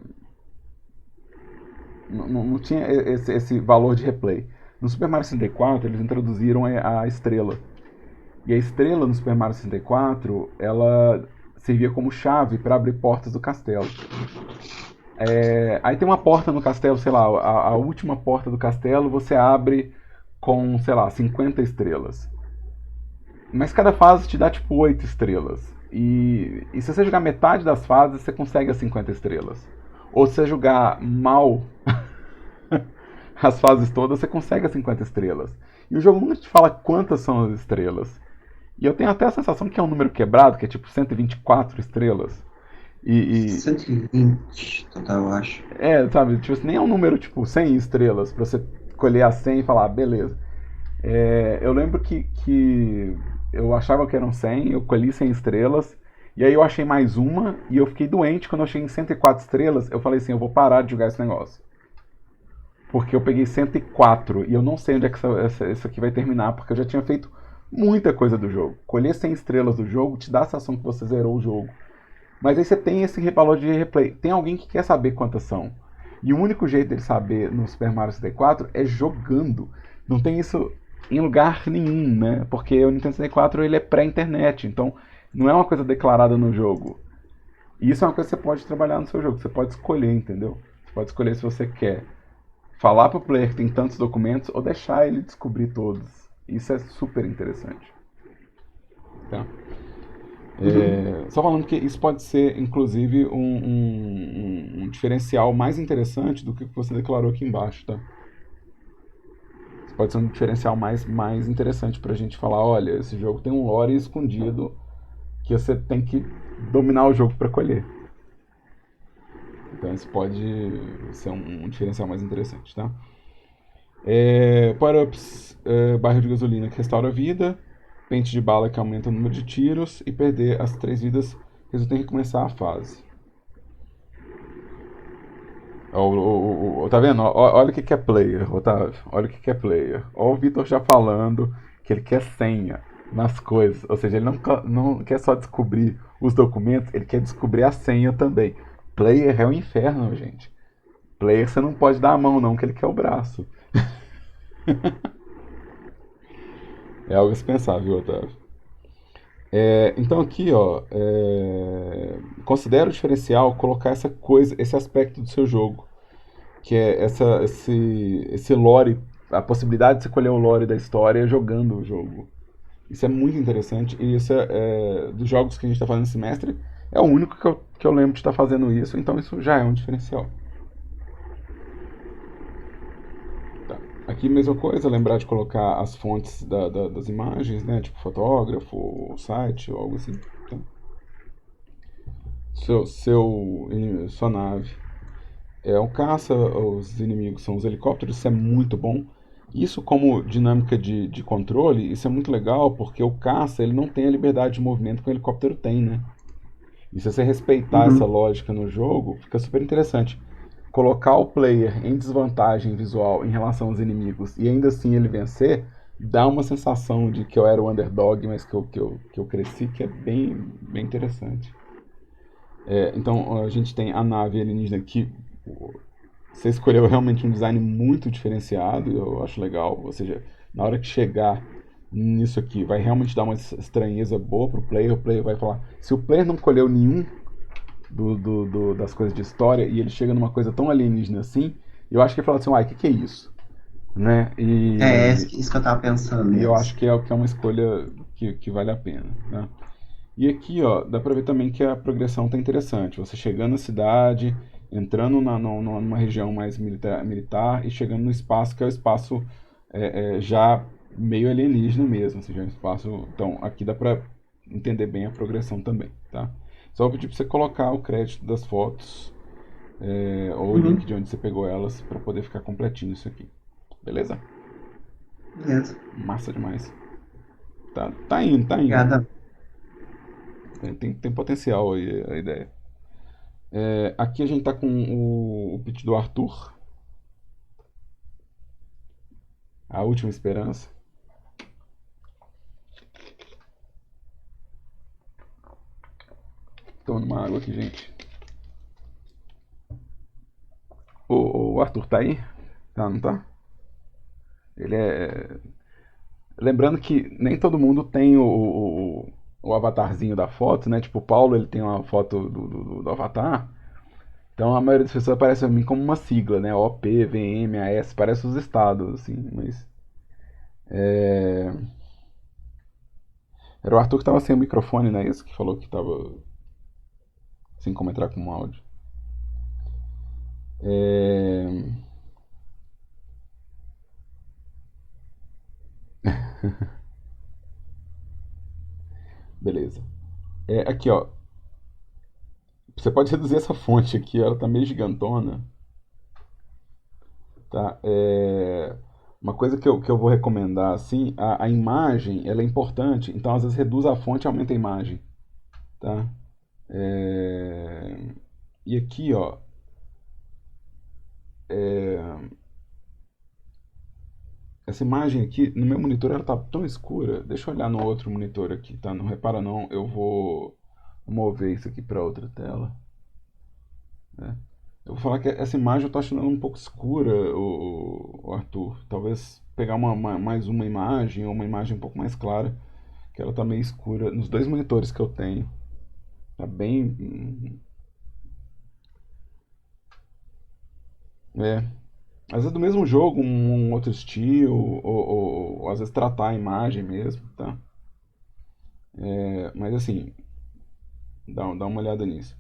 não tinha esse valor de replay. No Super Mario 64, eles introduziram a estrela. E a estrela no Super Mario 64, ela servia como chave para abrir portas do castelo. Aí tem uma porta no castelo, sei lá, a última porta do castelo você abre com, sei lá, 50 estrelas. Mas cada fase te dá tipo 8 estrelas. E se você jogar metade das fases, você consegue as 50 estrelas. Ou se você jogar mal as fases todas, você consegue as 50 estrelas. E o jogo nunca te fala quantas são as estrelas. E eu tenho até a sensação que é um número quebrado, que é tipo 124 estrelas. E, 120 total, eu acho. sabe, tipo, nem é um número tipo 100 estrelas pra você colher a 100 e falar, ah, beleza. Eu lembro que eu achava que eram 100, eu colhi 100 estrelas, e aí eu achei mais uma, e eu fiquei doente quando eu achei em 104 estrelas, eu falei assim, eu vou parar de jogar esse negócio. Porque eu peguei 104, e eu não sei onde é que isso aqui vai terminar, porque eu já tinha feito muita coisa do jogo. Colher 100 estrelas do jogo te dá a sensação que você zerou o jogo. Mas aí você tem esse valor de replay. Tem alguém que quer saber quantas são. E o único jeito dele saber no Super Mario 64 é jogando. Não tem isso em lugar nenhum, né? Porque o Nintendo 64 ele é pré-internet, então não é uma coisa declarada no jogo. E isso é uma coisa que você pode trabalhar no seu jogo. Você pode escolher, entendeu? Você pode escolher se você quer falar pro player que tem tantos documentos ou deixar ele descobrir todos. Isso é super interessante. Tá? Uhum. Só falando que isso pode ser, inclusive, um diferencial mais interessante do que você declarou aqui embaixo, tá? Isso pode ser um diferencial mais interessante pra gente falar, olha, esse jogo tem um lore escondido que você tem que dominar o jogo pra colher. Então isso pode ser um diferencial mais interessante, tá? Power-ups, barril de gasolina que restaura a vida, pente de bala que aumenta o número de tiros e perder as 3 vidas resulta em recomeçar a fase. Tá vendo? Olha o que é player, Otávio. Olha o que é player. Olha o Vitor já falando que ele quer senha nas coisas. Ou seja, ele não quer só descobrir os documentos, ele quer descobrir a senha também. Player é o inferno, gente. Player você não pode dar a mão, não, que ele quer o braço. É algo a se pensar, viu, Otávio? Então aqui, ó, considera o diferencial colocar essa coisa, esse aspecto do seu jogo, que é esse lore, a possibilidade de você colher o lore da história jogando o jogo. Isso é muito interessante e isso dos jogos que a gente está fazendo esse semestre, é o único que eu lembro de estar fazendo isso, então isso já é um diferencial. Tá. Aqui, mesma coisa, lembrar de colocar as fontes das imagens, né? Tipo fotógrafo, site ou algo assim. Tá? Sua nave é um caça, os inimigos são os helicópteros, isso é muito bom. Isso como dinâmica de controle, isso é muito legal porque o caça ele não tem a liberdade de movimento que o helicóptero tem, né? E se você respeitar essa Uhum. lógica no jogo, fica super interessante. Colocar o player em desvantagem visual em relação aos inimigos e ainda assim ele vencer, dá uma sensação de que eu era o underdog, mas que eu cresci, que é bem interessante. Então a gente tem a nave alienígena que você escolheu realmente um design muito diferenciado, eu acho legal. Ou seja, na hora que chegar nisso aqui, vai realmente dar uma estranheza boa pro player. O player vai falar. Se o player não colheu nenhum das coisas de história e ele chega numa coisa tão alienígena assim, eu acho que ele fala assim: uai, o que é isso? Né? É E, isso que eu tava pensando e eu acho mesmo. que é uma escolha que vale a pena. Né? E aqui, ó, dá pra ver também que a progressão tá interessante. Você chegando na cidade, entrando numa região mais militar e chegando no espaço, que é o espaço já meio alienígena mesmo, assim, já é um espaço. Então, aqui dá pra entender bem a progressão também, tá? Só vou pedir pra você colocar o crédito das fotos, ou o link Uhum, de onde você pegou elas, pra poder ficar completinho isso aqui. Beleza? beleza. Massa demais. Tá indo, tá indo. Obrigada. Tem potencial aí a ideia. Aqui a gente tá com o pitch do Arthur, a última esperança. Tô numa água aqui, gente. O Arthur tá aí? Tá, não tá? Ele é. Lembrando que nem todo mundo tem o avatarzinho da foto, né? Tipo, o Paulo ele tem uma foto do avatar. Então a maioria das pessoas aparece a mim como uma sigla, né? OP, VM, AS, parece os estados, assim, mas. É... Era o Arthur que tava sem o microfone, né? Esse que falou que tava sem como entrar com o áudio. É... Beleza. Aqui, ó. Você pode reduzir essa fonte aqui, ela tá meio gigantona. Tá? Uma coisa que eu vou recomendar, assim, a imagem, ela é importante, então às vezes reduz a fonte e aumenta a imagem, tá? É, E aqui, ó, essa imagem aqui, no meu monitor ela tá tão escura, deixa eu olhar no outro monitor aqui, tá? Não repara não, eu vou mover isso aqui para outra tela, né? Eu vou falar que essa imagem eu tô achando ela um pouco escura, o Arthur. Talvez pegar mais uma imagem ou uma imagem um pouco mais clara, que ela tá meio escura nos dois monitores que eu tenho. Tá bem. É. Às vezes do mesmo jogo, um outro estilo, ou às vezes tratar a imagem mesmo, tá? Mas assim, dá uma olhada nisso.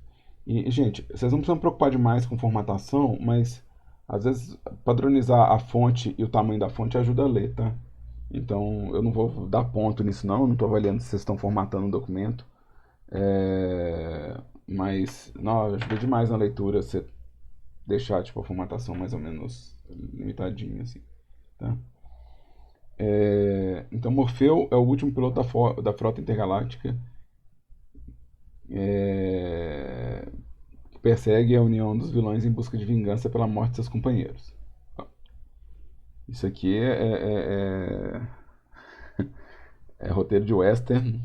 Gente, vocês não precisam preocupar demais com formatação, mas às vezes padronizar a fonte e o tamanho da fonte ajuda a ler, tá? Então eu não vou dar ponto nisso não, eu não estou avaliando se vocês estão formatando o documento. Mas não, ajuda demais na leitura você deixar tipo, a formatação mais ou menos limitadinha, assim, tá? Então Morfeu é o último piloto da frota intergaláctica, que persegue a união dos vilões em busca de vingança pela morte de seus companheiros. Isso aqui é roteiro de western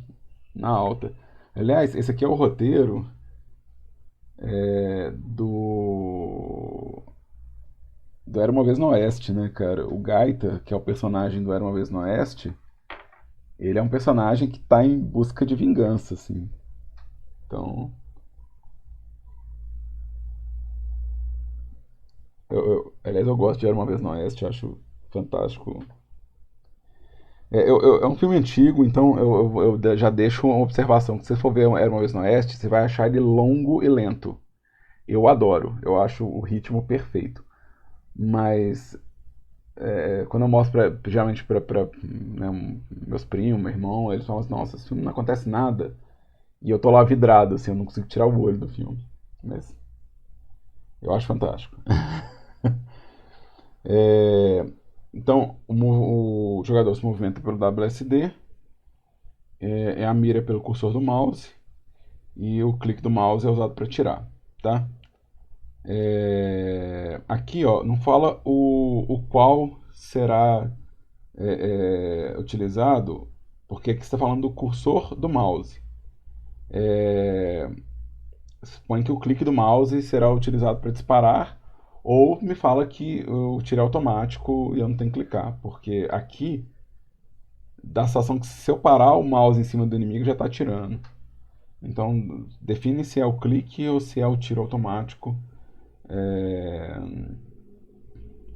na alta. Aliás, esse aqui é o roteiro do Era Uma Vez no Oeste, né, cara? O Gaita, que é o personagem do Era Uma Vez no Oeste, ele é um personagem que tá em busca de vingança, assim. Então, aliás, eu gosto de Era Uma Vez no Oeste, acho fantástico. É um filme antigo, então eu já deixo uma observação. Se você for ver Era Uma Vez no Oeste, você vai achar ele longo e lento. Eu adoro, eu acho o ritmo perfeito. Mas quando eu mostro geralmente pra né, meus primos, meu irmão, eles falam assim, nossa, esse filme não acontece nada. E eu tô lá vidrado, assim, eu não consigo tirar o olho do filme. Mas eu acho fantástico. É, então, o jogador se movimenta pelo WSD, a mira pelo cursor do mouse e o clique do mouse é usado para tirar, tá? Aqui, ó, não fala o qual será utilizado, porque aqui está falando do cursor do mouse. Supõe que o clique do mouse será utilizado para disparar, ou me fala que o tiro é automático e eu não tenho que clicar, porque aqui dá a sensação que se eu parar o mouse em cima do inimigo já está atirando. Então define se é o clique ou se é o tiro automático. É...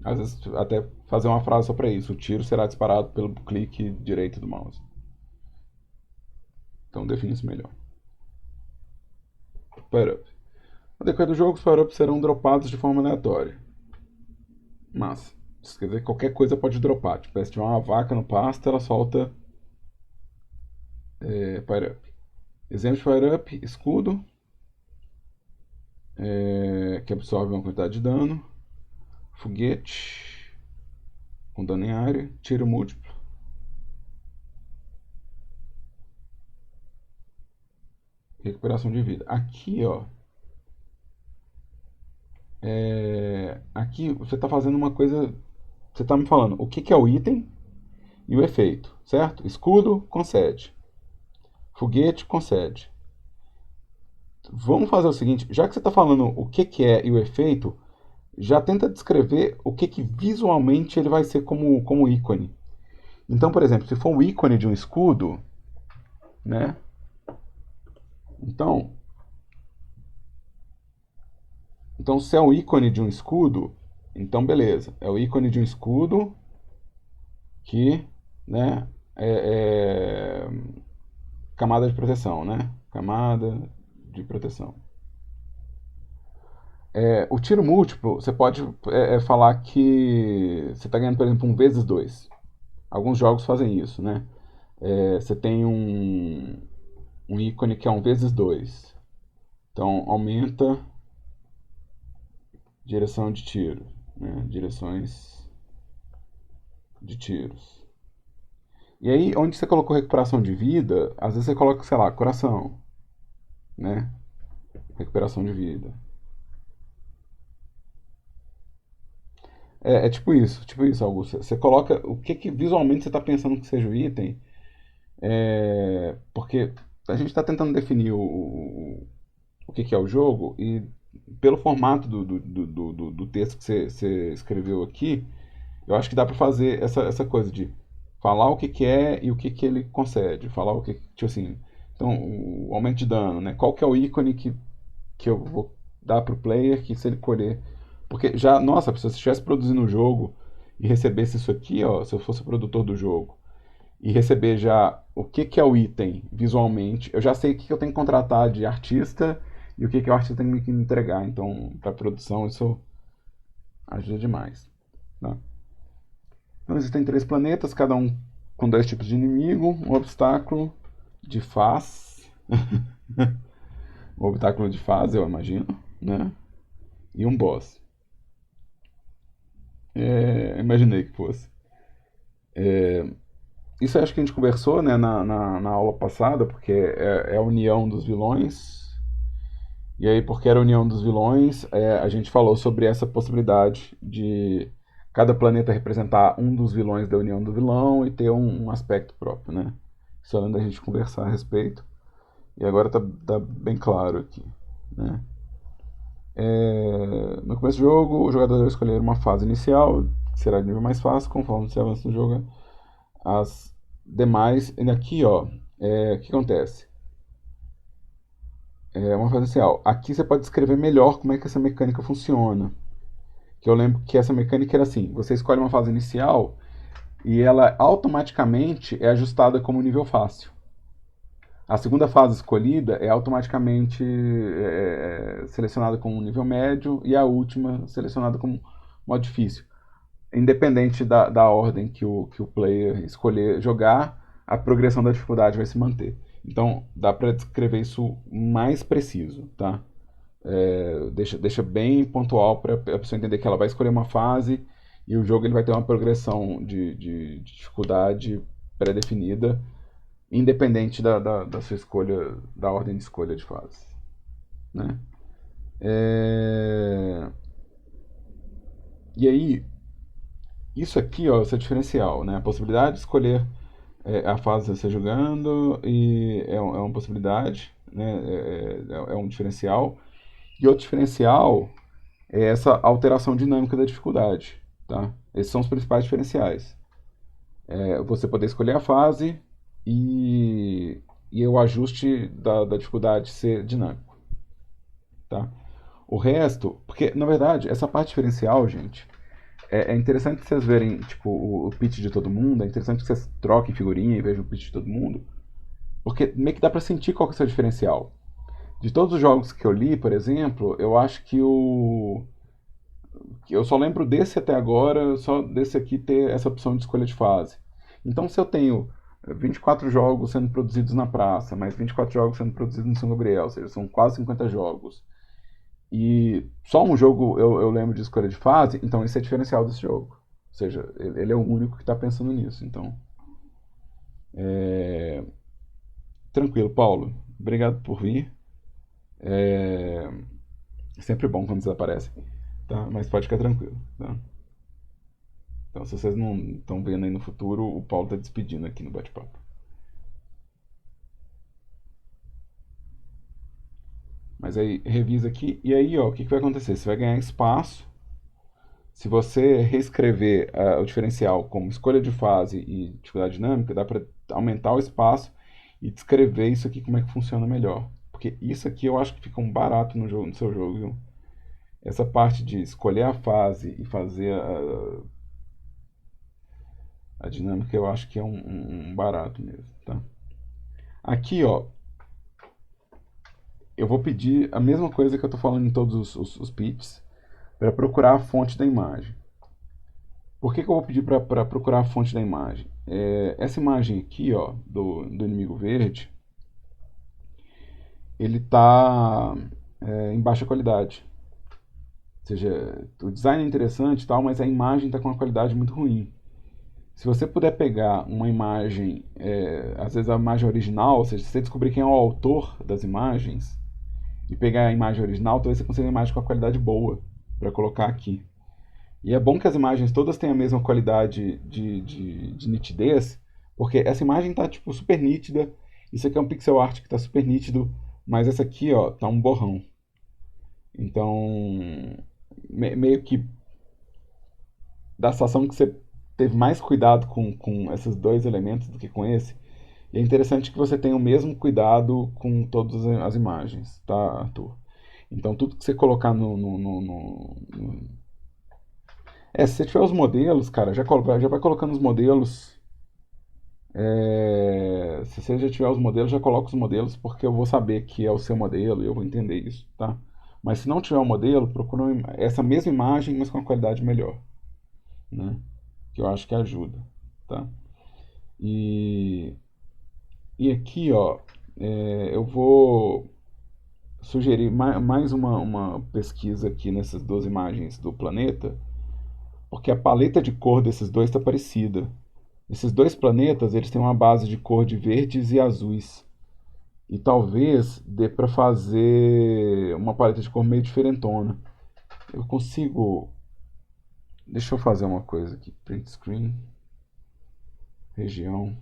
Às vezes até fazer uma frase só para isso: o tiro será disparado pelo clique direito do mouse. Então define isso melhor. Power-up. No decorrer do jogo, os power-ups serão dropados de forma aleatória. Mas, Isso quer dizer que qualquer coisa pode dropar. Tipo, se tiver uma vaca no pasto, ela solta Fire Up. Exemplo de Fire Up, escudo, que absorve uma quantidade de dano. Foguete, com dano em área. Tiro múltiplo. Recuperação de vida. Aqui, ó. Aqui você está fazendo uma coisa. Você está me falando o que é o item e o efeito, certo? Escudo, concede. Foguete, concede. Vamos fazer o seguinte: já que você está falando o que é e o efeito, já tenta descrever o que visualmente ele vai ser como ícone. Então, por exemplo, se for um ícone de um escudo, né? Então, se é um ícone de um escudo, então beleza. É o ícone de um escudo que, né, camada de proteção, né? Camada de proteção. O tiro múltiplo, você pode falar que você está ganhando, por exemplo, um vezes 2. Alguns jogos fazem isso, né? Você tem um ícone que é um vezes 2. Então, aumenta direção de tiro, né? Direções de tiros. E aí, onde você colocou recuperação de vida, às vezes você coloca, sei lá, coração, né? Recuperação de vida. Tipo isso, Augusto. Você coloca o que visualmente você está pensando que seja o item, porque a gente está tentando definir o que é o jogo e pelo formato do texto que você escreveu aqui, eu acho que dá para fazer essa coisa de falar o que é e o que ele concede. Falar o que, tipo assim, então, o aumento de dano, né? Qual que é o ícone que eu vou dar pro player que se ele colher. Porque já, nossa, se eu estivesse produzindo um jogo e recebesse isso aqui, ó, se eu fosse o produtor do jogo, e receber já o que é o item visualmente, eu já sei o que eu tenho que contratar de artista e o que o artista tem que me entregar. Então, para produção, isso ajuda demais. Tá? Então, existem 3 planetas, cada um com 2 tipos de inimigo, um obstáculo de fase, um obstáculo de fase, eu imagino, né? E um boss. Imaginei que fosse. Isso eu acho que a gente conversou, né, na aula passada, porque é a união dos vilões. E aí, porque era a união dos vilões, a gente falou sobre essa possibilidade de cada planeta representar um dos vilões da união do vilão e ter um aspecto próprio, né? Isso além da gente conversar a respeito. E agora tá bem claro aqui, né? No começo do jogo, o jogador deve escolher uma fase inicial, que será de nível mais fácil, conforme você avança no jogo. As demais, e aqui, ó, o que acontece? Uma fase inicial. Aqui você pode descrever melhor como é que essa mecânica funciona. Que eu lembro que essa mecânica era assim: você escolhe uma fase inicial e ela automaticamente é ajustada como nível fácil. A segunda fase escolhida é automaticamente selecionada como nível médio e a última selecionada como modo difícil. Independente da ordem que o player escolher jogar, a progressão da dificuldade vai se manter. Então, dá para descrever isso mais preciso, tá? Deixa bem pontual para a pessoa entender que ela vai escolher uma fase e o jogo ele vai ter uma progressão de dificuldade pré-definida, independente da sua escolha, da ordem de escolha de fase, né? E aí, isso aqui, ó, esse é o diferencial, né? A possibilidade de escolher a fase que você está jogando e é uma possibilidade, né? É um diferencial. E outro diferencial é essa alteração dinâmica da dificuldade, tá? Esses são os principais diferenciais. Você poder escolher a fase e o ajuste da dificuldade ser dinâmico, tá? O resto, porque na verdade essa parte diferencial, gente, é interessante vocês verem tipo o pitch de todo mundo, é interessante que vocês troquem figurinha e vejam o pitch de todo mundo, porque meio que dá pra sentir qual que é o seu diferencial. De todos os jogos que eu li, por exemplo, eu acho que Eu só lembro desse até agora, só desse aqui ter essa opção de escolha de fase. Então, se eu tenho 24 jogos sendo produzidos na praça, mais 24 jogos sendo produzidos no São Gabriel, ou seja, são quase 50 jogos, e só um jogo eu lembro de escolha de fase, então esse é o diferencial desse jogo. Ou seja, ele é o único que está pensando nisso. Então, tranquilo, Paulo. Obrigado por vir. É sempre bom quando vocês aparecem, tá? Mas pode ficar tranquilo, tá? Então, se vocês não estão vendo aí no futuro, o Paulo está despedindo aqui no bate-papo. Mas aí, revisa aqui, e aí, ó, o que, que vai acontecer? Você vai ganhar espaço. Se você reescrever o diferencial como escolha de fase e dificuldade dinâmica, dá para aumentar o espaço e descrever isso aqui como é que funciona melhor. Porque isso aqui eu acho que fica um barato no, jogo, no seu jogo, viu? Essa parte de escolher a fase e fazer a dinâmica eu acho que é um barato mesmo, tá? Aqui, ó, eu vou pedir a mesma coisa que eu estou falando em todos os pitches para procurar a fonte da imagem. Por que, que eu vou pedir para procurar a fonte da imagem? Essa imagem aqui, ó, do inimigo verde, ele está em baixa qualidade. Ou seja, o design é interessante e tal, mas a imagem está com uma qualidade muito ruim. Se você puder pegar uma imagem, às vezes a imagem original, ou seja, se você descobrir quem é o autor das imagens e pegar a imagem original, talvez você consiga uma imagem com uma qualidade boa para colocar aqui. E é bom que as imagens todas tenham a mesma qualidade de nitidez, porque essa imagem está tipo, super nítida, isso aqui é um pixel art que está super nítido, mas essa aqui ó, tá um borrão. Então, meio que dá a sensação que você teve mais cuidado com esses dois elementos do que com esse. E é interessante que você tenha o mesmo cuidado com todas as imagens, tá, Arthur? Então, tudo que você colocar se você tiver os modelos, cara, já vai colocando os modelos. Se você já tiver os modelos, já coloca os modelos, porque eu vou saber que é o seu modelo e eu vou entender isso, tá? Mas se não tiver o modelo, procura essa mesma imagem, mas com uma qualidade melhor, né? Que eu acho que ajuda, tá? E, e aqui, ó, eu vou sugerir mais uma pesquisa aqui nessas duas imagens do planeta, porque a paleta de cor desses dois está parecida. Esses dois planetas, eles têm uma base de cor de verdes e azuis. E talvez dê para fazer uma paleta de cor meio diferentona. Eu consigo. Deixa eu fazer uma coisa aqui. Print screen. Região.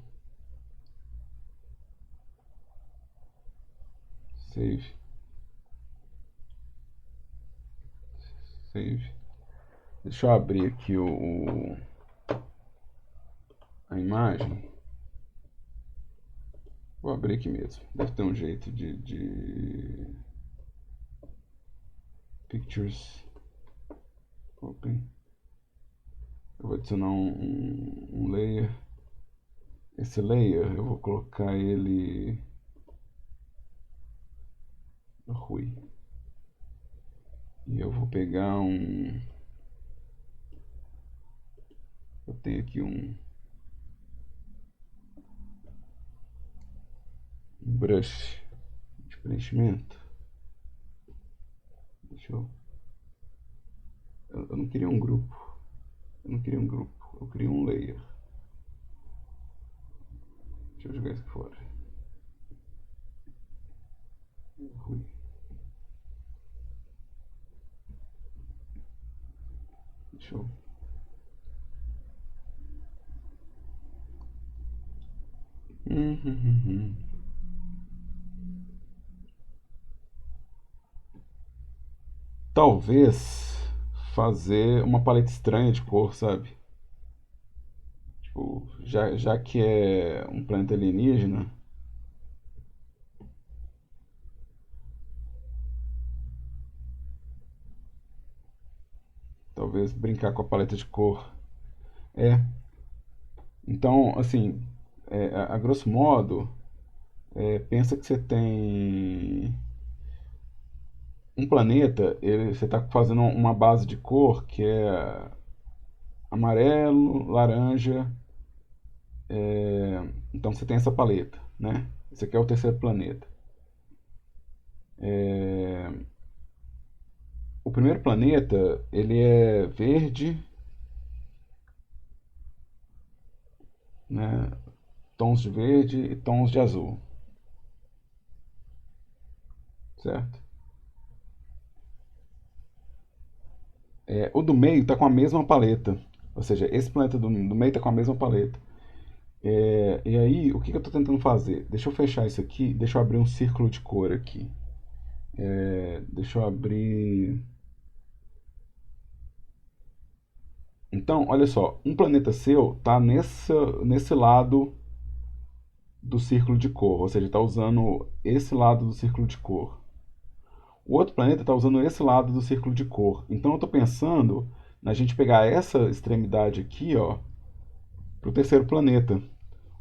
Save. Save. Deixa eu abrir aqui a imagem. Vou abrir aqui mesmo. Deve ter um jeito de Pictures. Open. Eu vou adicionar um layer. Esse layer eu vou colocar ele Rui. E eu vou pegar eu tenho aqui um brush de preenchimento. Deixa eu não queria um grupo. Eu não queria um grupo. Eu queria um layer. Deixa eu jogar isso fora. Rui. Deixa eu. Talvez fazer uma paleta estranha de cor, sabe? Tipo, já que é um planeta alienígena, talvez brincar com a paleta de cor. É. Então, assim, a grosso modo, pensa que você tem um planeta, você está fazendo uma base de cor que é amarelo, laranja. Então você tem essa paleta, né? Esse aqui é o terceiro planeta. O primeiro planeta, ele é verde, né? Tons de verde e tons de azul, certo? O do meio está com a mesma paleta, ou seja, esse planeta do meio está com a mesma paleta. E aí, o que eu estou tentando fazer? Deixa eu fechar isso aqui, deixa eu abrir um círculo de cor aqui. Deixa eu abrir. Então, olha só, um planeta seu tá nesse lado do círculo de cor, ou seja, está usando esse lado do círculo de cor. O outro planeta está usando esse lado do círculo de cor. Então eu estou pensando na gente pegar essa extremidade aqui, ó, para o terceiro planeta.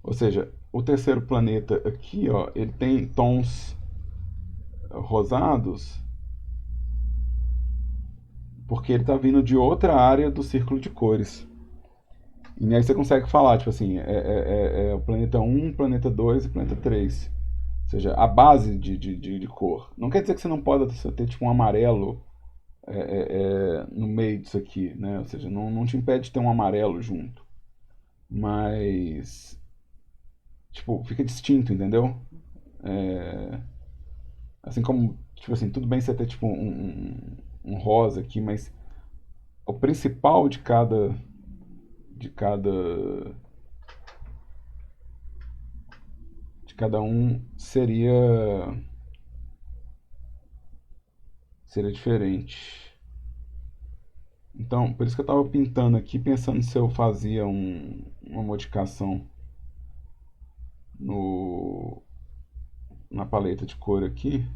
Ou seja, o terceiro planeta aqui, ó, ele tem tons rosados porque ele está vindo de outra área do círculo de cores. E aí você consegue falar, tipo assim, o planeta um, planeta 2 e planeta 3. Ou seja, a base de cor. Não quer dizer que você não pode ter tipo um amarelo no meio disso aqui, né? Ou seja, não te impede de ter um amarelo junto. Mas, tipo, fica distinto, entendeu? É, assim como, tipo assim, tudo bem você ter tipo um rosa aqui, mas o principal de cada de cada um seria diferente. Então, por isso que eu estava pintando aqui, pensando se eu fazia uma modificação no, na paleta de cor aqui.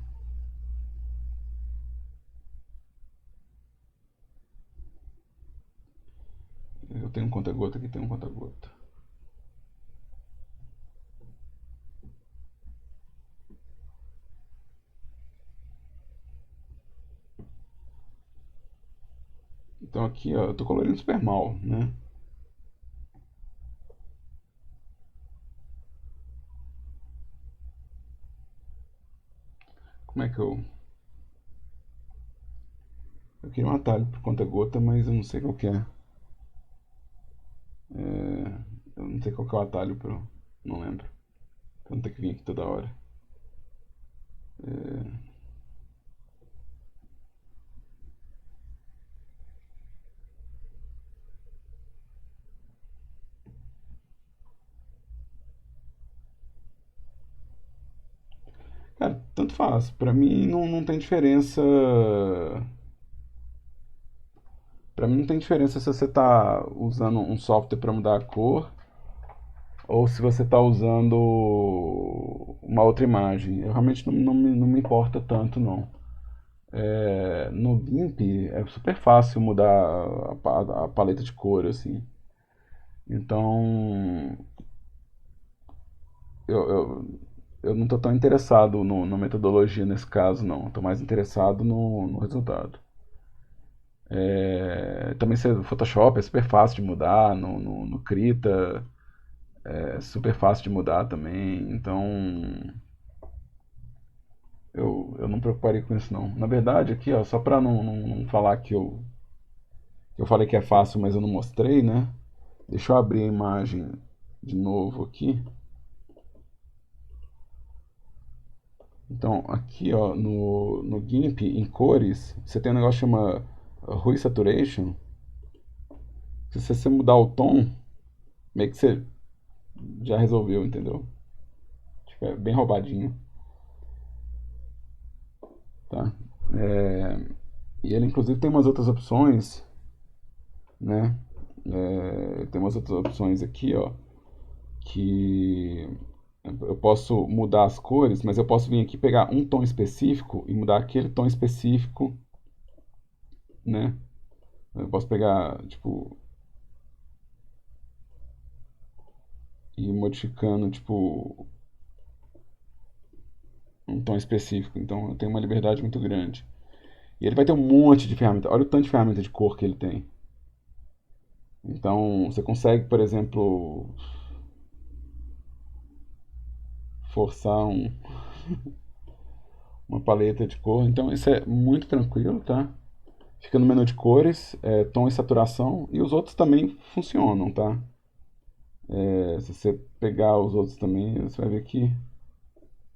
Eu tenho um conta-gota aqui, tem um conta-gota. Então aqui, ó, eu tô colorindo super mal, né? Como é que eu... Eu queria um atalho por conta-gota, mas eu não sei qual que é. Eu não sei qual que é o atalho pro... Não lembro. Pra não ter que vir aqui toda hora. Cara, tanto faz. Pra mim não tem diferença. Pra mim não tem diferença se você tá usando um software pra mudar a cor ou se você tá usando uma outra imagem. Eu realmente não me importa tanto, não. No GIMP é super fácil mudar a paleta de cor, assim. Então, eu, eu, eu não estou tão interessado na metodologia nesse caso, não. Estou mais interessado no resultado. Também o Photoshop é super fácil de mudar, no Krita é super fácil de mudar também. Então, eu não me preocuparia com isso, não. Na verdade, aqui, ó, só para não falar que eu falei que é fácil, mas eu não mostrei, né? Deixa eu abrir a imagem de novo aqui. Então, aqui ó, no GIMP, em cores, você tem um negócio que chama Hue Saturation. Se você mudar o tom, meio que você já resolveu, entendeu? Tipo, é bem roubadinho, tá? E ele, inclusive, tem umas outras opções, né? Tem umas outras opções aqui, ó, que eu posso mudar as cores, mas eu posso vir aqui pegar um tom específico e mudar aquele tom específico, né? Eu posso pegar, tipo, ir modificando, tipo, um tom específico. Então eu tenho uma liberdade muito grande. E ele vai ter um monte de ferramenta. Olha o tanto de ferramenta de cor que ele tem. Então, você consegue, por exemplo, forçar uma paleta de cor. Então, isso é muito tranquilo, tá? Fica no menu de cores, tom e saturação. E os outros também funcionam, tá? Se você pegar os outros também, você vai ver que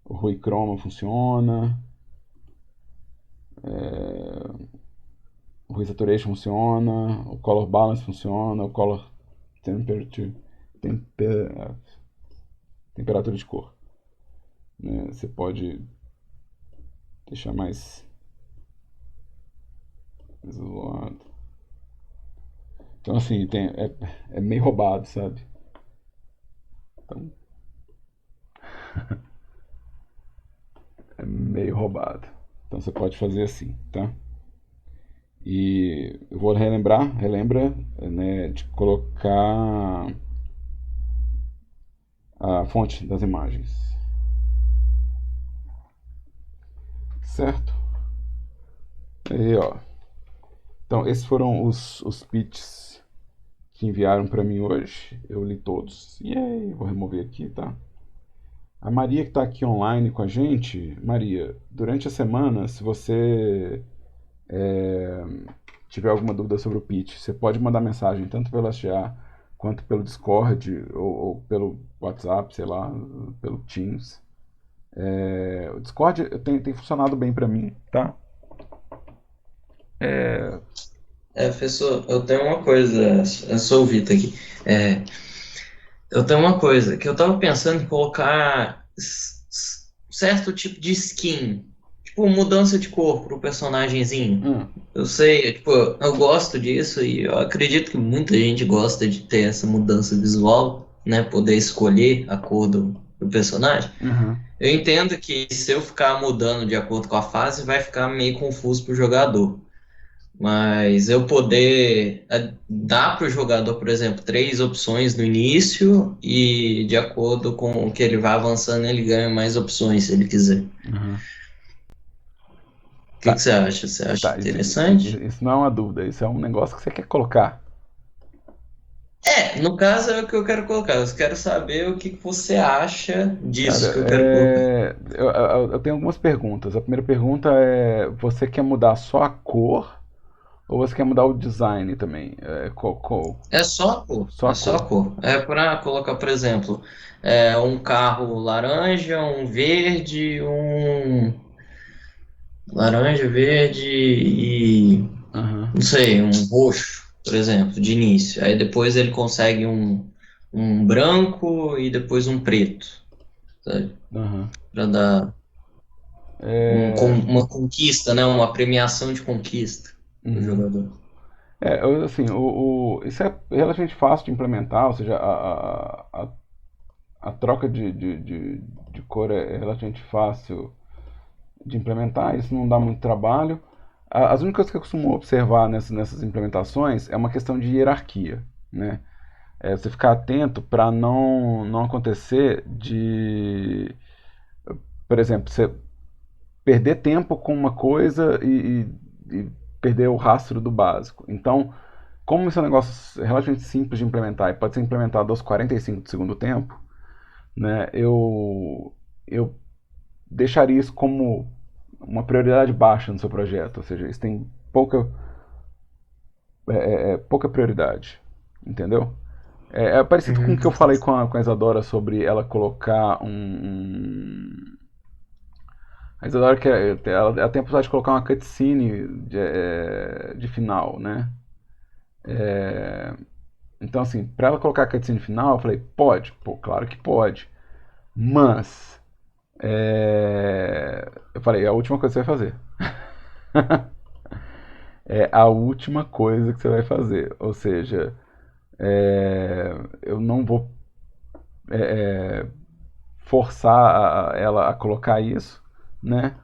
o Rui Chroma funciona. O Rui Saturation funciona. O Color Balance funciona. O Color Temperature... Temper, temperatura de cor. Né? Você pode deixar mais isolado. Então, assim, é meio roubado, sabe? Então, é meio roubado. Então, você pode fazer assim, tá? E eu vou relembra, né, de colocar a fonte das imagens. Certo? Aí, ó. Então, esses foram os pitches que enviaram para mim hoje. Eu li todos. E aí, vou remover aqui, tá? A Maria que está aqui online com a gente, Maria, durante a semana, se você tiver alguma dúvida sobre o pitch, você pode mandar mensagem tanto pelo SGA quanto pelo Discord ou pelo WhatsApp, sei lá, pelo Teams. O Discord tem funcionado bem para mim, tá? Professor, eu tenho uma coisa, eu sou o Vitor aqui. Eu tenho uma coisa, que eu tava pensando em colocar certo tipo de skin, tipo mudança de cor pro personagenzinho. Eu sei, tipo, eu gosto disso e eu acredito que muita gente gosta de ter essa mudança visual, né? Poder escolher a cor do personagem. Uhum. Eu entendo que se eu ficar mudando de acordo com a fase, vai ficar meio confuso pro jogador. Mas eu poder dar para o jogador, por exemplo, 3 opções no início e de acordo com o que ele vai avançando, ele ganha mais opções se ele quiser. Uhum. O que você acha? Você acha Tá, interessante? isso não é uma dúvida, isso é um negócio que você quer colocar. No caso é o que eu quero colocar. Eu quero saber o que você acha Cara, disso que eu quero colocar. eu tenho algumas perguntas. A primeira pergunta é: você quer mudar só a cor ou você quer mudar o design também? É só a cor. Só a É só cor. a cor. É para colocar, por exemplo, um carro laranja, um verde, um laranja, verde e Aham, não sei, um roxo, por exemplo, de início. Aí depois ele consegue um branco e depois um preto, sabe? aham. Para dar É, uma conquista, né? Uma premiação de conquista do uhum. jogador. Assim, isso é relativamente fácil de implementar, ou seja, a troca de cor é relativamente fácil de implementar, isso não dá muito trabalho. As únicas coisas que eu costumo observar nessas implementações é uma questão de hierarquia, né? Você ficar atento para não acontecer de, por exemplo, você perder tempo com uma coisa e perder o rastro do básico. Então, como esse é um negócio relativamente simples de implementar e pode ser implementado aos 45 do segundo tempo, né, eu deixaria isso como uma prioridade baixa no seu projeto, ou seja, isso tem pouca prioridade, entendeu? É parecido com o Uhum. que eu falei com a Isadora sobre ela colocar um. A Isadora ela tem a possibilidade de colocar uma cutscene de final, né? Então, assim, pra ela colocar a cutscene final, eu falei, pode? Pô, claro que pode. Mas, eu falei, é a última coisa que você vai fazer. É a última coisa que você vai fazer. Ou seja, eu não vou forçar ela a colocar isso, né?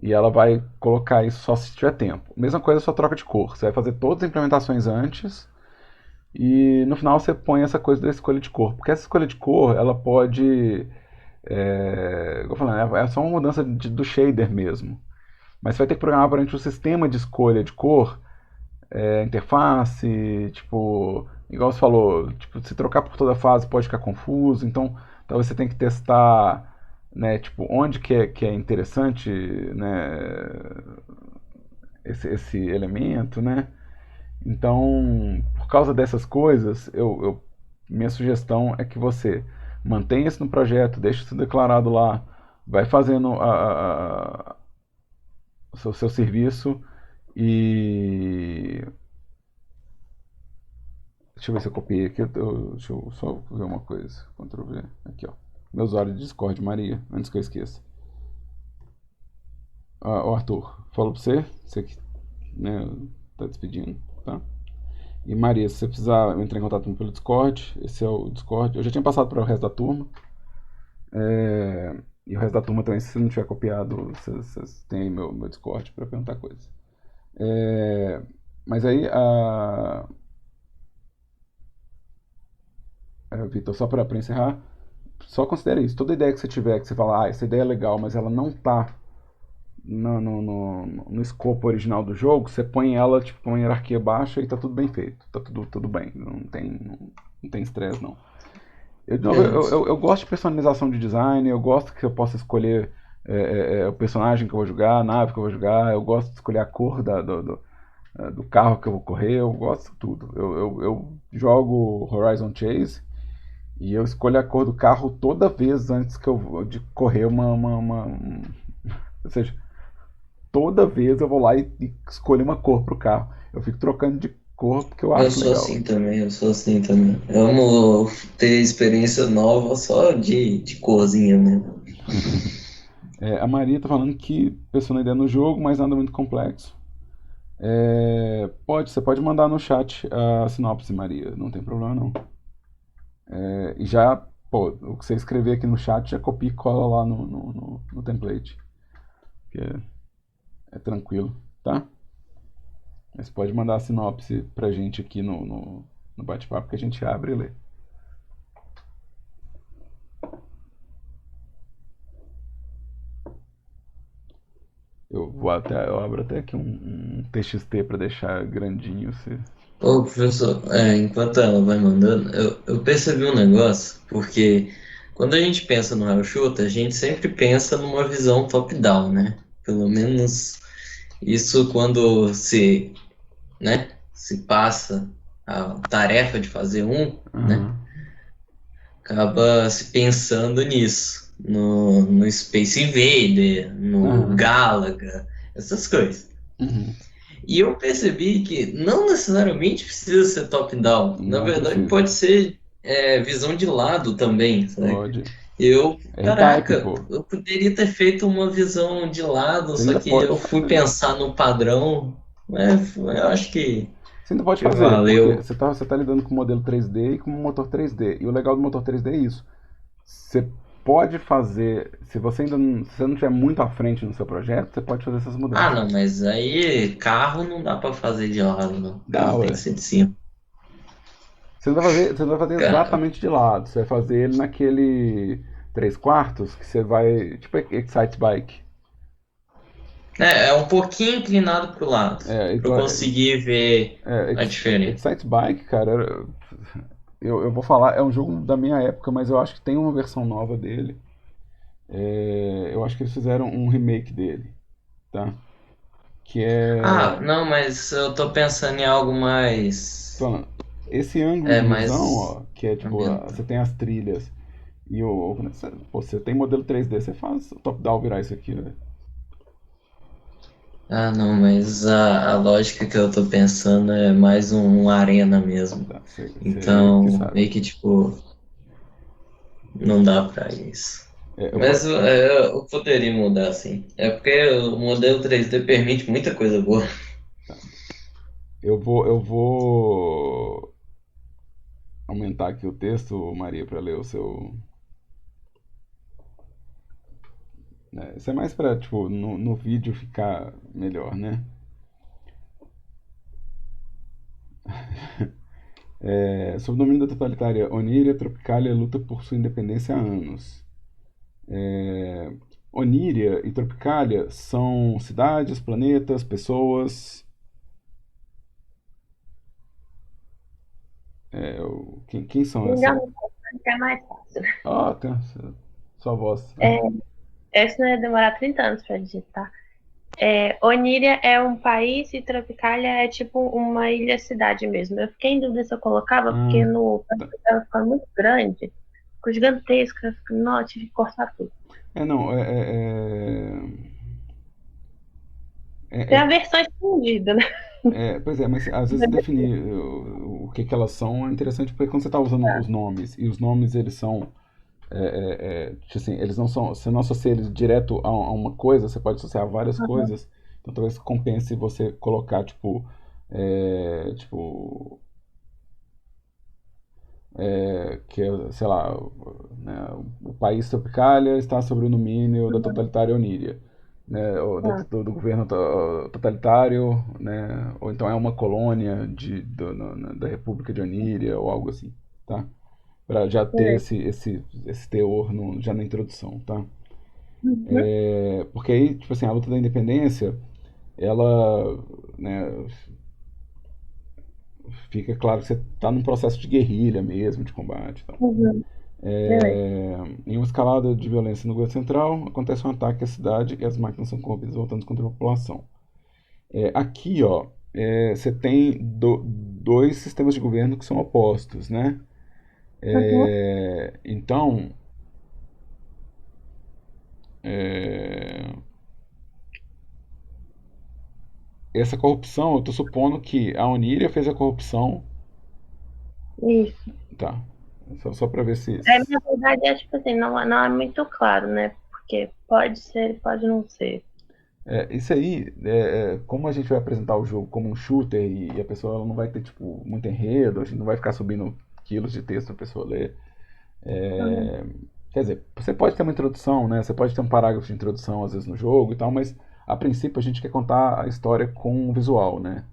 E ela vai colocar isso só se tiver tempo. Mesma coisa a sua troca de cor. Você vai fazer todas as implementações antes e no final você põe essa coisa da escolha de cor. Porque essa escolha de cor, ela pode... eu falando, é só uma mudança do shader mesmo. Mas você vai ter que programar aparentemente o sistema de escolha de cor, interface, tipo, igual você falou, tipo, se trocar por toda fase pode ficar confuso, então talvez você tenha que testar, né, tipo, onde que é interessante, né, esse elemento, né? Então, por causa dessas coisas, minha sugestão é que você mantenha isso no projeto, deixe isso declarado lá, vai fazendo o seu serviço e. Deixa eu ver se eu copiei aqui. Deixa eu só ver uma coisa. Ctrl V. Aqui, ó. Meu usuário de Discord, Maria, antes que eu esqueça. Ó, Arthur, falo pra você que, né, tá despedindo, tá? E Maria, se você precisar entrar em contato comigo pelo Discord, esse é o Discord. Eu já tinha passado para o resto da turma. E o resto da turma também, se você não tiver copiado, vocês têm aí meu Discord para perguntar coisas. Mas aí, Vitor, só para encerrar, só considere isso. Toda ideia que você tiver, que você fala, essa ideia é legal, mas ela não tá no escopo original do jogo, você põe ela tipo com uma hierarquia baixa e tá tudo bem feito. Tá tudo bem. Não tem estresse, não. Eu gosto de personalização de design, eu gosto que eu possa escolher o personagem que eu vou jogar, a nave que eu vou jogar, eu gosto de escolher a cor do carro que eu vou correr, eu gosto de tudo. Eu jogo Horizon Chase e eu escolho a cor do carro toda vez antes de correr ou seja, toda vez eu vou lá e escolho uma cor pro carro. Eu fico trocando de cor porque eu Eu acho sou legal. assim também, eu sou assim também. Eu amo ter experiência nova só de corzinha mesmo. A Maria tá falando que pensou na ideia no jogo, mas nada muito complexo. Você pode mandar no chat a sinopse, Maria, não tem problema não. E já, pô, o que você escrever aqui no chat já copia e cola lá no template. Que é tranquilo, tá? Mas pode mandar a sinopse pra gente aqui no bate-papo que a gente abre e lê. Eu abro até aqui um TXT para deixar grandinho. Ô, professor, enquanto ela vai mandando, eu percebi um negócio, porque quando a gente pensa no raio shooter, a gente sempre pensa numa visão top-down, né? Pelo menos isso quando se passa a tarefa de fazer né? Aham. Acaba se pensando nisso, no Space Invader, no Aham. Galaga, essas coisas. Uhum. E eu percebi que não necessariamente precisa ser top-down. Na Não verdade, precisa. pode ser visão de lado também, sabe? Pode. R-Type, Caraca, pô. eu poderia ter feito uma visão de lado, Você só ainda que pode eu fui fazer. pensar no padrão. Eu acho Você ainda pode que fazer, porque valeu. você tá lidando com modelo 3D e com motor 3D. E o legal do motor 3D é isso. Você pode fazer, se você não estiver muito à frente no seu projeto, você pode fazer essas Ah, mudanças. não, mas aí carro não dá pra fazer de lado, não. Dá, Carro tem que ué. ser de cima. Você não vai fazer Cara, exatamente de lado. Você vai fazer ele naquele 3 quartos que você vai. Tipo Excite Bike. é um pouquinho inclinado pro lado, É, pra eu conseguir ver a diferença. Excite Bike, cara, eu vou falar, é um jogo da minha época, mas eu acho que tem uma versão nova dele. Eu acho que eles fizeram um remake dele, tá? Que Ah, é. não, mas eu tô pensando em algo mais. Falando, esse ângulo de visão, Mais ó, que é tipo, você ambientado. tem as trilhas e você tem modelo 3D, você faz o top-down virar isso aqui, né? Ah, não, mas a lógica que eu tô pensando é mais um arena mesmo. Tá, você que Então, sabe. meio que tipo, não dá pra isso. É, Mas eu poderia mudar assim. É porque o modelo 3D permite muita coisa boa. eu vou aumentar aqui o texto, Maria, para ler o seu. Isso é mais pra, tipo, no vídeo ficar melhor, né? Sob o domínio da totalitária Oníria, Tropicalia luta por sua independência há anos. Oníria e Tropicália são cidades, planetas, pessoas. Quem são Melhor essas? me contar que é mais fácil. Ah, tem sua voz. É, essa não ia demorar 30 anos pra digitar. Oníria é um país e Tropicália é tipo uma ilha-cidade mesmo. Eu fiquei em dúvida se eu colocava, porque Ah, no tá. ela fica muito grande, ficou gigantesca, não, tive que cortar tudo. Não, Tem é, a é, versão estendida, né? pois é, mas às vezes definir o que que elas são é interessante porque quando você está usando os nomes, e os nomes eles são, tipo assim, eles não são, você não associa eles direto a uma coisa, você pode associar a várias Uhum. coisas, então talvez compense você colocar, tipo, que é, sei lá, né, o país Tropicália está sob o domínio da totalitária Oníria, né, ou Tá. do governo totalitário, né, ou então é uma colônia da República de Oníria ou algo assim, tá? Para já ter Beleza. esse teor já na introdução, tá? Uhum. Porque aí, tipo assim, a luta da independência, ela, né, fica claro que você está num processo de guerrilha mesmo, de combate e tal. Uhum. Beleza. Em uma escalada de violência no governo central, acontece um ataque à cidade e as máquinas são corrompidas voltando contra a população. Aqui, ó, você tem dois sistemas de governo que são opostos, né? Uhum. Então, é, essa corrupção, eu estou supondo que a Oníria fez a corrupção, Isso. tá? Só para ver se. Na verdade, é tipo assim, não é muito claro, né? Porque pode ser, pode não ser. Isso aí, como a gente vai apresentar o jogo como um shooter e a pessoa ela não vai ter tipo muito enredo, a gente não vai ficar subindo quilos de texto para a pessoa ler. Uhum. Quer dizer, você pode ter uma introdução, né? Você pode ter um parágrafo de introdução às vezes no jogo e tal, mas a princípio a gente quer contar a história com um visual, né?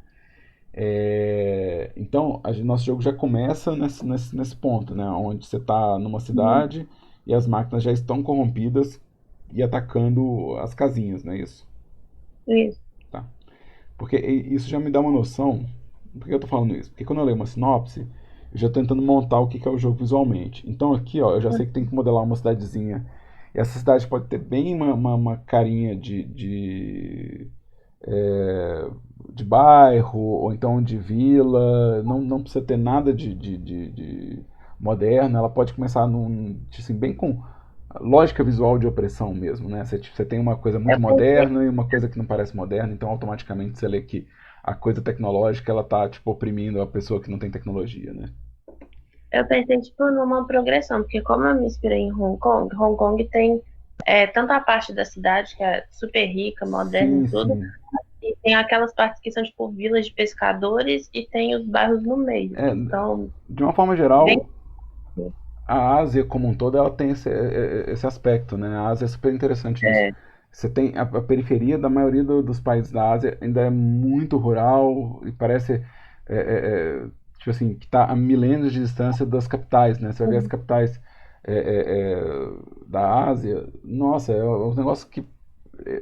Então, nosso jogo já começa nesse ponto, né? Onde você está numa Uhum. cidade e as máquinas já estão corrompidas e atacando as casinhas, não é isso? Isso. Tá. Porque isso já me dá uma noção. Por que eu tô falando isso? Porque quando eu leio uma sinopse, eu já tô tentando montar o que é o jogo visualmente. Então aqui, ó, eu já sei que tem que modelar uma cidadezinha. E essa cidade pode ter bem uma carinha é, de bairro, ou então de vila. Não precisa ter nada de moderno. Ela pode começar assim, bem com lógica visual de opressão mesmo, né? Você tem uma coisa Eu muito pensei, moderna e uma coisa que não parece moderna, então automaticamente você lê que a coisa tecnológica ela tá tipo oprimindo a pessoa que não tem tecnologia, né? eu pensei, tipo, numa progressão, porque como eu me inspirei em Hong Kong tem tanto a parte da cidade, que é super rica, moderna e Sim, tudo, sim. e tem aquelas partes que são, tipo, vilas de pescadores e tem os bairros no meio. É, Então, de uma forma bem. geral, a Ásia como um todo ela tem esse aspecto, né? A Ásia é super interessante nisso. É, Você tem a periferia da maioria dos países da Ásia ainda é muito rural e parece tipo assim que está a milênios de distância das capitais, né? Você vai ver as capitais da Ásia, nossa, um negócio que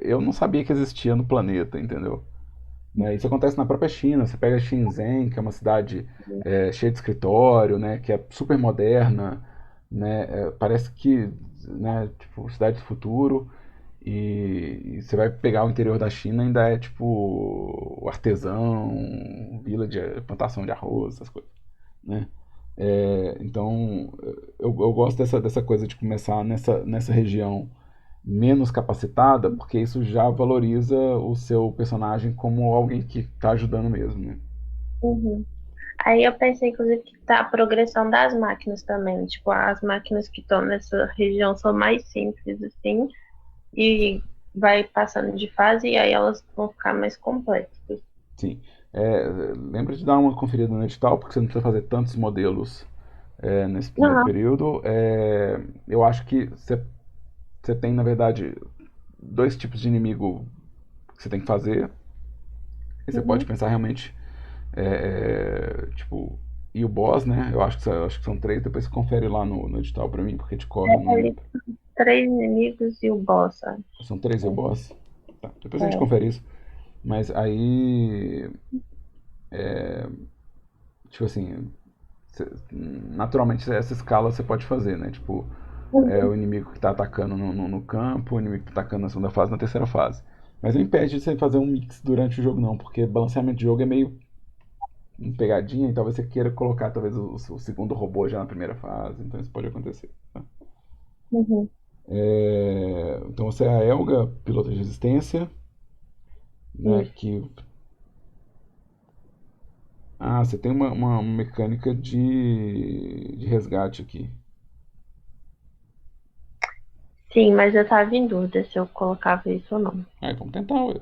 eu não sabia que existia no planeta, entendeu? Né? Isso acontece na própria China. Você pega Shenzhen, que é uma cidade cheia de escritório, né? Que é super moderna, né? Parece que, né? Tipo, cidade do futuro. E você vai pegar o interior da China, ainda é tipo o artesão, vila de plantação de arroz, essas coisas, né? Então, eu gosto dessa coisa de começar nessa região menos capacitada, porque isso já valoriza o seu personagem como alguém que está ajudando mesmo, né? uhum. Aí eu pensei, inclusive, que tá a progressão das máquinas também. Tipo, as máquinas que estão nessa região são mais simples, assim, e vai passando de fase e aí elas vão ficar mais complexas. Sim. Lembra de dar uma conferida no edital, porque você não precisa fazer tantos modelos nesse primeiro Aham. período. Eu acho que você tem, na verdade, dois tipos de inimigo que você tem que fazer. E você pode Uhum. pensar realmente, tipo, e o boss, né? Eu acho que são três, depois você confere lá no edital pra mim, porque de cor eu não Ele lembro. 3 inimigos e o boss, sabe? São 3 e o boss? Tá, depois a gente É. confere isso. Mas aí, tipo assim, naturalmente essa escala você pode fazer, né? Tipo, o inimigo que tá atacando no campo, o inimigo que tá atacando na segunda fase, na terceira fase. Mas não impede de você fazer um mix durante o jogo não, porque balanceamento de jogo é meio pegadinha, e talvez você queira colocar talvez o segundo robô já na primeira fase, então isso pode acontecer. Tá? Uhum. Então você é a Elga, piloto de resistência, né? Isso. Você tem uma mecânica de resgate aqui. Sim, mas eu tava em dúvida se eu colocava isso ou não. Vamos tentar, ué.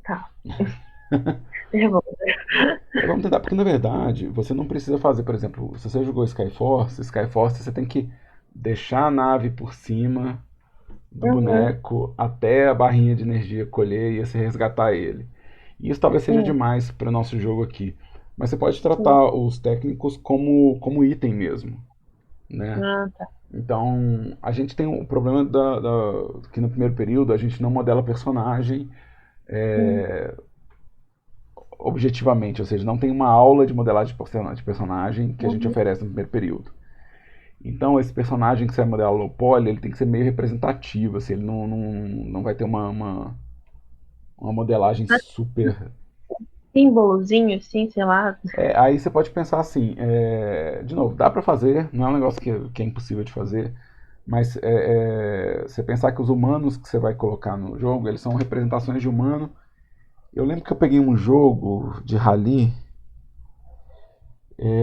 Tá. Eu vou. Vamos tentar, porque na verdade você não precisa fazer, por exemplo, se você jogou Skyforce você tem que deixar a nave por cima do Uhum. boneco até a barrinha de energia colher e você resgatar ele. E isso talvez seja Sim, demais para o nosso jogo aqui. Mas você pode sim. tratar os técnicos como item mesmo, né? Ah, tá. Então, a gente tem o problema que no primeiro período a gente não modela personagem Hum. objetivamente, ou seja, não tem uma aula de modelagem de personagem que a gente Uhum. oferece no primeiro período. Então, esse personagem que você vai modelar low poly, ele tem que ser meio representativo, assim, ele não vai ter uma modelagem Mas super. símbolozinho, assim, sei lá. Aí você pode pensar assim, de novo, dá pra fazer, não é um negócio que é impossível de fazer, mas você pensar que os humanos que você vai colocar no jogo, eles são representações de humano. Eu lembro que eu peguei um jogo de rally,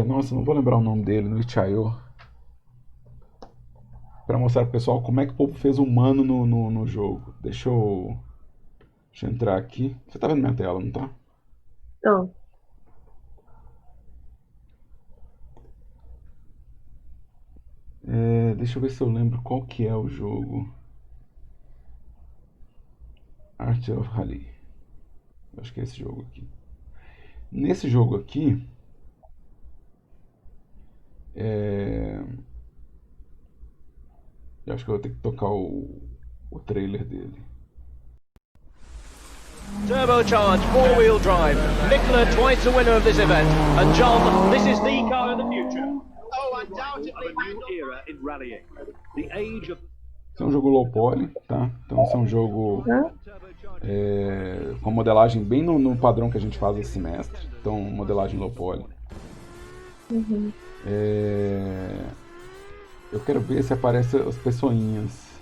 nossa, não vou lembrar o nome dele, no itch.io, para mostrar pro pessoal como é que o povo fez humano no jogo. Deixa eu entrar aqui. Você tá vendo minha tela, não tá? Tô. Deixa eu ver se eu lembro qual que é o jogo. Art of Rally. Acho que é esse jogo aqui. Nesse jogo aqui, é, eu acho que eu vou ter que tocar o trailer dele. Turbocharged four-wheel drive. Nicola twice the winner of this event. And John, this is the car of the future. Oh, undoubtedly. A new era in rallying. The age of Esse é um jogo low poly, tá? Então esse é um jogo Hã? com modelagem bem no padrão que a gente faz esse semestre. Então, modelagem low poly. Uhum. Eu quero ver se aparece as pessoinhas.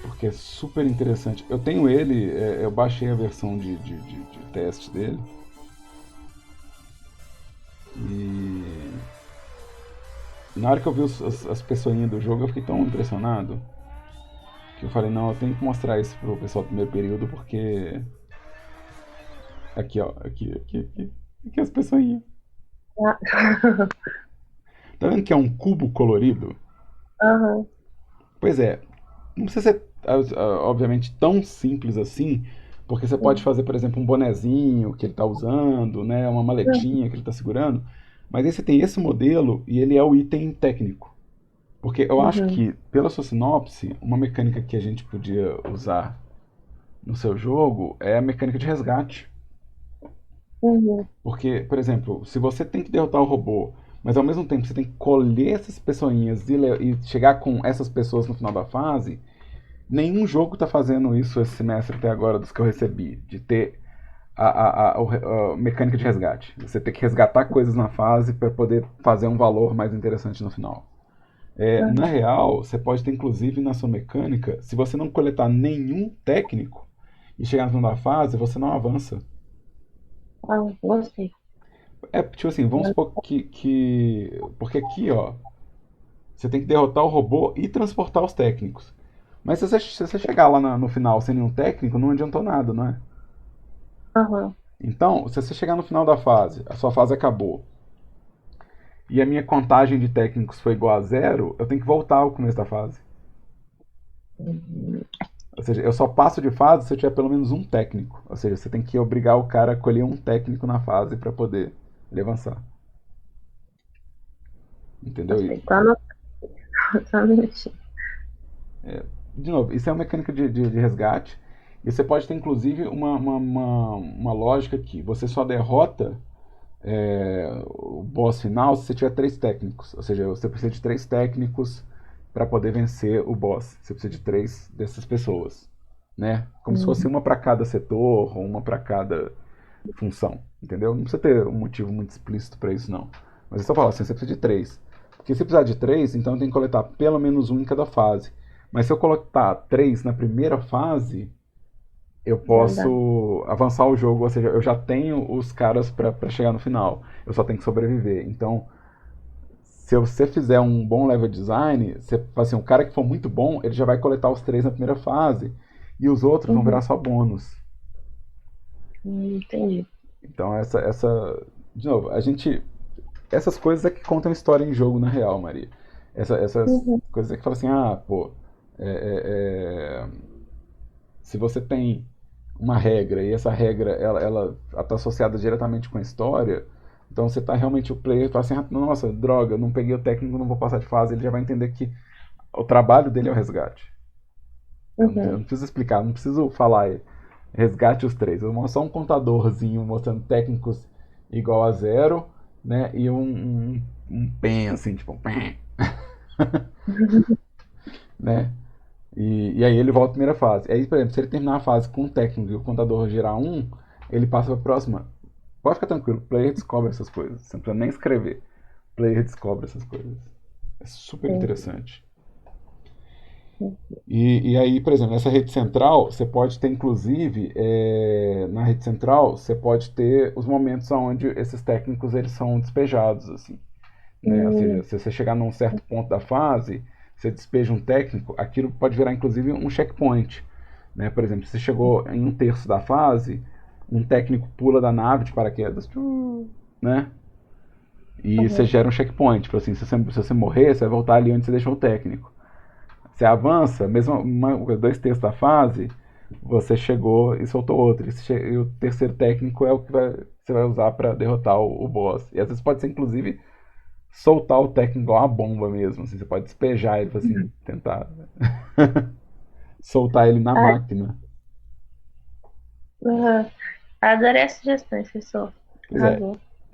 Porque é super interessante. Eu tenho ele, eu baixei a versão de teste dele. E na hora que eu vi as pessoinhas do jogo, eu fiquei tão impressionado que eu falei, não, eu tenho que mostrar isso pro pessoal do primeiro período, porque aqui, ó, aqui as pessoinhas. Ah. Tá vendo que é um cubo colorido? Aham. Pois é, não precisa ser, obviamente, tão simples assim, porque você pode fazer, por exemplo, um bonezinho que ele está usando, né, uma maletinha que ele está segurando, mas aí você tem esse modelo e ele é o item técnico. Porque eu acho Uhum. que, pela sua sinopse, uma mecânica que a gente podia usar no seu jogo é a mecânica de resgate. Uhum. Porque, por exemplo, se você tem que derrotar o robô, mas ao mesmo tempo você tem que colher essas pessoinhas e chegar com essas pessoas no final da fase, nenhum jogo está fazendo isso esse semestre até agora dos que eu recebi, de ter a mecânica de resgate. Você ter que resgatar coisas na fase para poder fazer um valor mais interessante no final. Na Aham. real, você pode ter inclusive na sua mecânica, se você não coletar nenhum técnico e chegar no final da fase, você não avança. Ah, gostei. Tipo assim, vamos supor porque aqui, ó, você tem que derrotar o robô e transportar os técnicos. Mas se você chegar lá no final sem nenhum técnico, não adiantou nada, não é? Aham. Então, se você chegar no final da fase, a sua fase acabou, e a minha contagem de técnicos foi igual a zero, eu tenho que voltar ao começo da fase. Uhum. Ou seja, eu só passo de fase se eu tiver pelo menos um técnico. Ou seja, você tem que obrigar o cara a colher um técnico na fase para poder ele avançar. Entendeu? Gostei. Tô anotando. Só um minutinho. De novo, isso é uma mecânica de resgate. E você pode ter, inclusive, uma lógica que você só derrota o boss final se você tiver 3 técnicos. Ou seja, você precisa de 3 técnicos para poder vencer o boss. Você precisa de 3 dessas pessoas. Né? Como se fosse uma para cada setor, ou uma para cada função. Entendeu? Não precisa ter um motivo muito explícito para isso, não. Mas é só falar assim, você precisa de 3. Porque se precisar de 3, então tem que coletar pelo menos um em cada fase. Mas se eu coletar 3 na primeira fase, eu posso avançar o jogo, ou seja, eu já tenho os caras para chegar no final. Eu só tenho que sobreviver. Então, se você fizer um bom level design, você, assim, um cara que for muito bom, ele já vai coletar os 3 na primeira fase. E os outros vão virar só bônus. Entendi. Então, de novo, essas coisas é que contam história em jogo na real, Maria. Essas coisas é que falam assim, pô, se você tem uma regra e essa regra ela está associada diretamente com a história, então você está realmente o player fala assim, nossa, droga, não peguei o técnico, não vou passar de fase, ele já vai entender que o trabalho dele é o resgate. Eu não preciso explicar, não preciso falar resgate os 3. Eu mostro só um contadorzinho mostrando técnicos igual a 0, né? E um pen assim, tipo um pen. Né? E aí ele volta à primeira fase. Aí, por exemplo, se ele terminar a fase com um técnico e o contador girar 1, ele passa para a próxima. Pode ficar tranquilo, o player descobre essas coisas. Você não precisa nem escrever. O player descobre essas coisas. É super interessante. E aí, por exemplo, nessa rede central, você pode ter, inclusive, na rede central, você pode ter os momentos onde esses técnicos eles são despejados, assim. Né? Ou seja, se você chegar num certo ponto da fase, você despeja um técnico, aquilo pode virar, inclusive, um checkpoint. Né? Por exemplo, se você chegou em 1/3 da fase, um técnico pula da nave de paraquedas, né? E você gera um checkpoint. Tipo assim, se você morrer, você vai voltar ali onde você deixou o técnico. Você avança, mesmo 2/3 da fase, você chegou e soltou outro. E o terceiro técnico é o que você vai usar para derrotar o boss. E às vezes pode ser, inclusive, soltar o técnico igual uma bomba mesmo. Assim, você pode despejar ele, assim, tentar soltar ele na máquina. Adorei as sugestões, professor.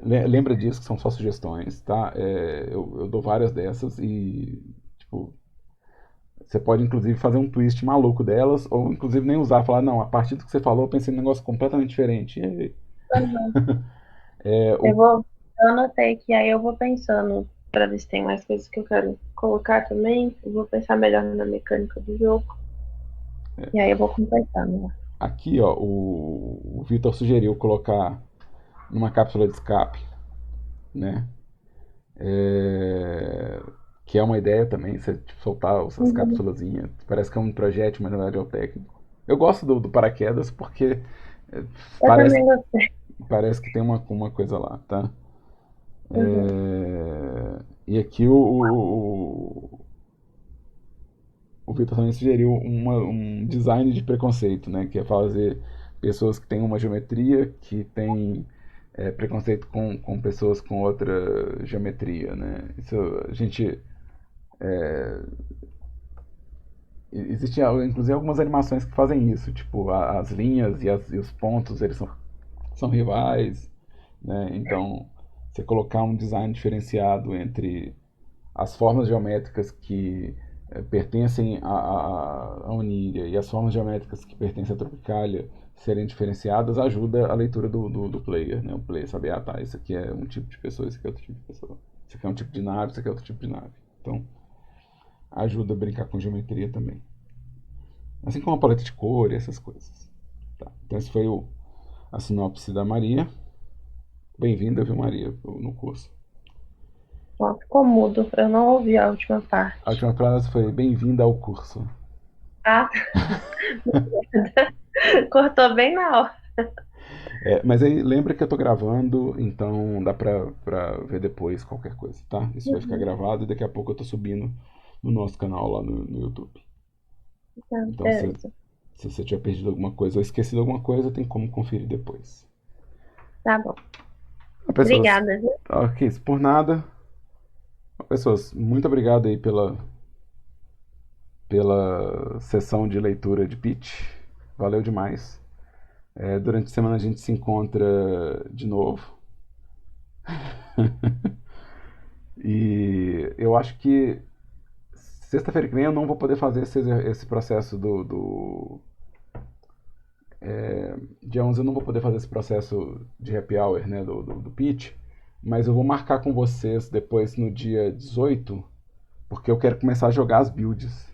Lembra disso, que são só sugestões, tá? Eu dou várias dessas e, tipo, você pode, inclusive, fazer um twist maluco delas, ou, inclusive, nem usar, falar, não, a partir do que você falou, eu pensei num negócio completamente diferente. Eu anotei que aí eu vou pensando para ver se tem mais coisas que eu quero colocar também. Eu vou pensar melhor na mecânica do jogo. E aí eu vou completando. Aqui, ó, o Vitor sugeriu colocar numa cápsula de escape, né? Que é uma ideia também, você soltar essas cápsulazinhas. Parece que é um projétil, mas na verdade é o técnico. Eu gosto do paraquedas porque parece que tem uma coisa lá, tá? E aqui o Vitor também sugeriu um design de preconceito, né? Que é fazer pessoas que têm uma geometria que tem preconceito com pessoas com outra geometria, né? Isso a gente existem, inclusive, algumas animações que fazem isso, tipo as linhas e os pontos eles são rivais, né? Então você colocar um design diferenciado entre as formas geométricas que pertencem à Oníria e as formas geométricas que pertencem à Tropicalia serem diferenciadas ajuda a leitura do player, né? O player saber, tá, isso aqui é um tipo de pessoa, isso aqui é outro tipo de pessoa, isso aqui é um tipo de nave, isso aqui é outro tipo de nave. Então ajuda a brincar com geometria também, assim como a paleta de cor e essas coisas, tá? Então esse foi a sinopse da Maria. Bem-vinda, viu, Maria, no curso. Ficou mudo, eu não ouvi a última parte. A última frase foi bem-vinda ao curso. Cortou bem na hora. Mas aí lembra que eu tô gravando, então dá pra ver depois qualquer coisa, tá? Isso vai ficar gravado e daqui a pouco eu tô subindo no nosso canal lá no YouTube. Então se você tiver perdido alguma coisa ou esquecido alguma coisa, tem como conferir depois. Tá bom. Pessoas, obrigada, viu? Ok, por nada. Pessoas, muito obrigado aí pela pela sessão de leitura de pitch. Valeu demais. Durante a semana a gente se encontra de novo. E eu acho que sexta-feira que vem eu não vou poder fazer esse processo dia 11 eu não vou poder fazer esse processo de happy hour, né, do pitch, mas eu vou marcar com vocês depois no dia 18, porque eu quero começar a jogar as builds.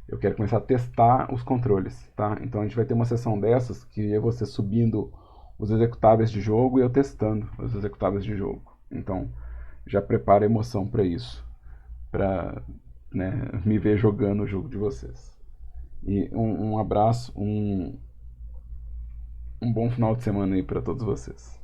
Eu quero começar a testar os controles, tá? Então a gente vai ter uma sessão dessas que é você subindo os executáveis de jogo e eu testando os executáveis de jogo. Então já prepara a emoção para isso, para, né, me ver jogando o jogo de vocês. E um abraço, um bom final de semana aí para todos vocês.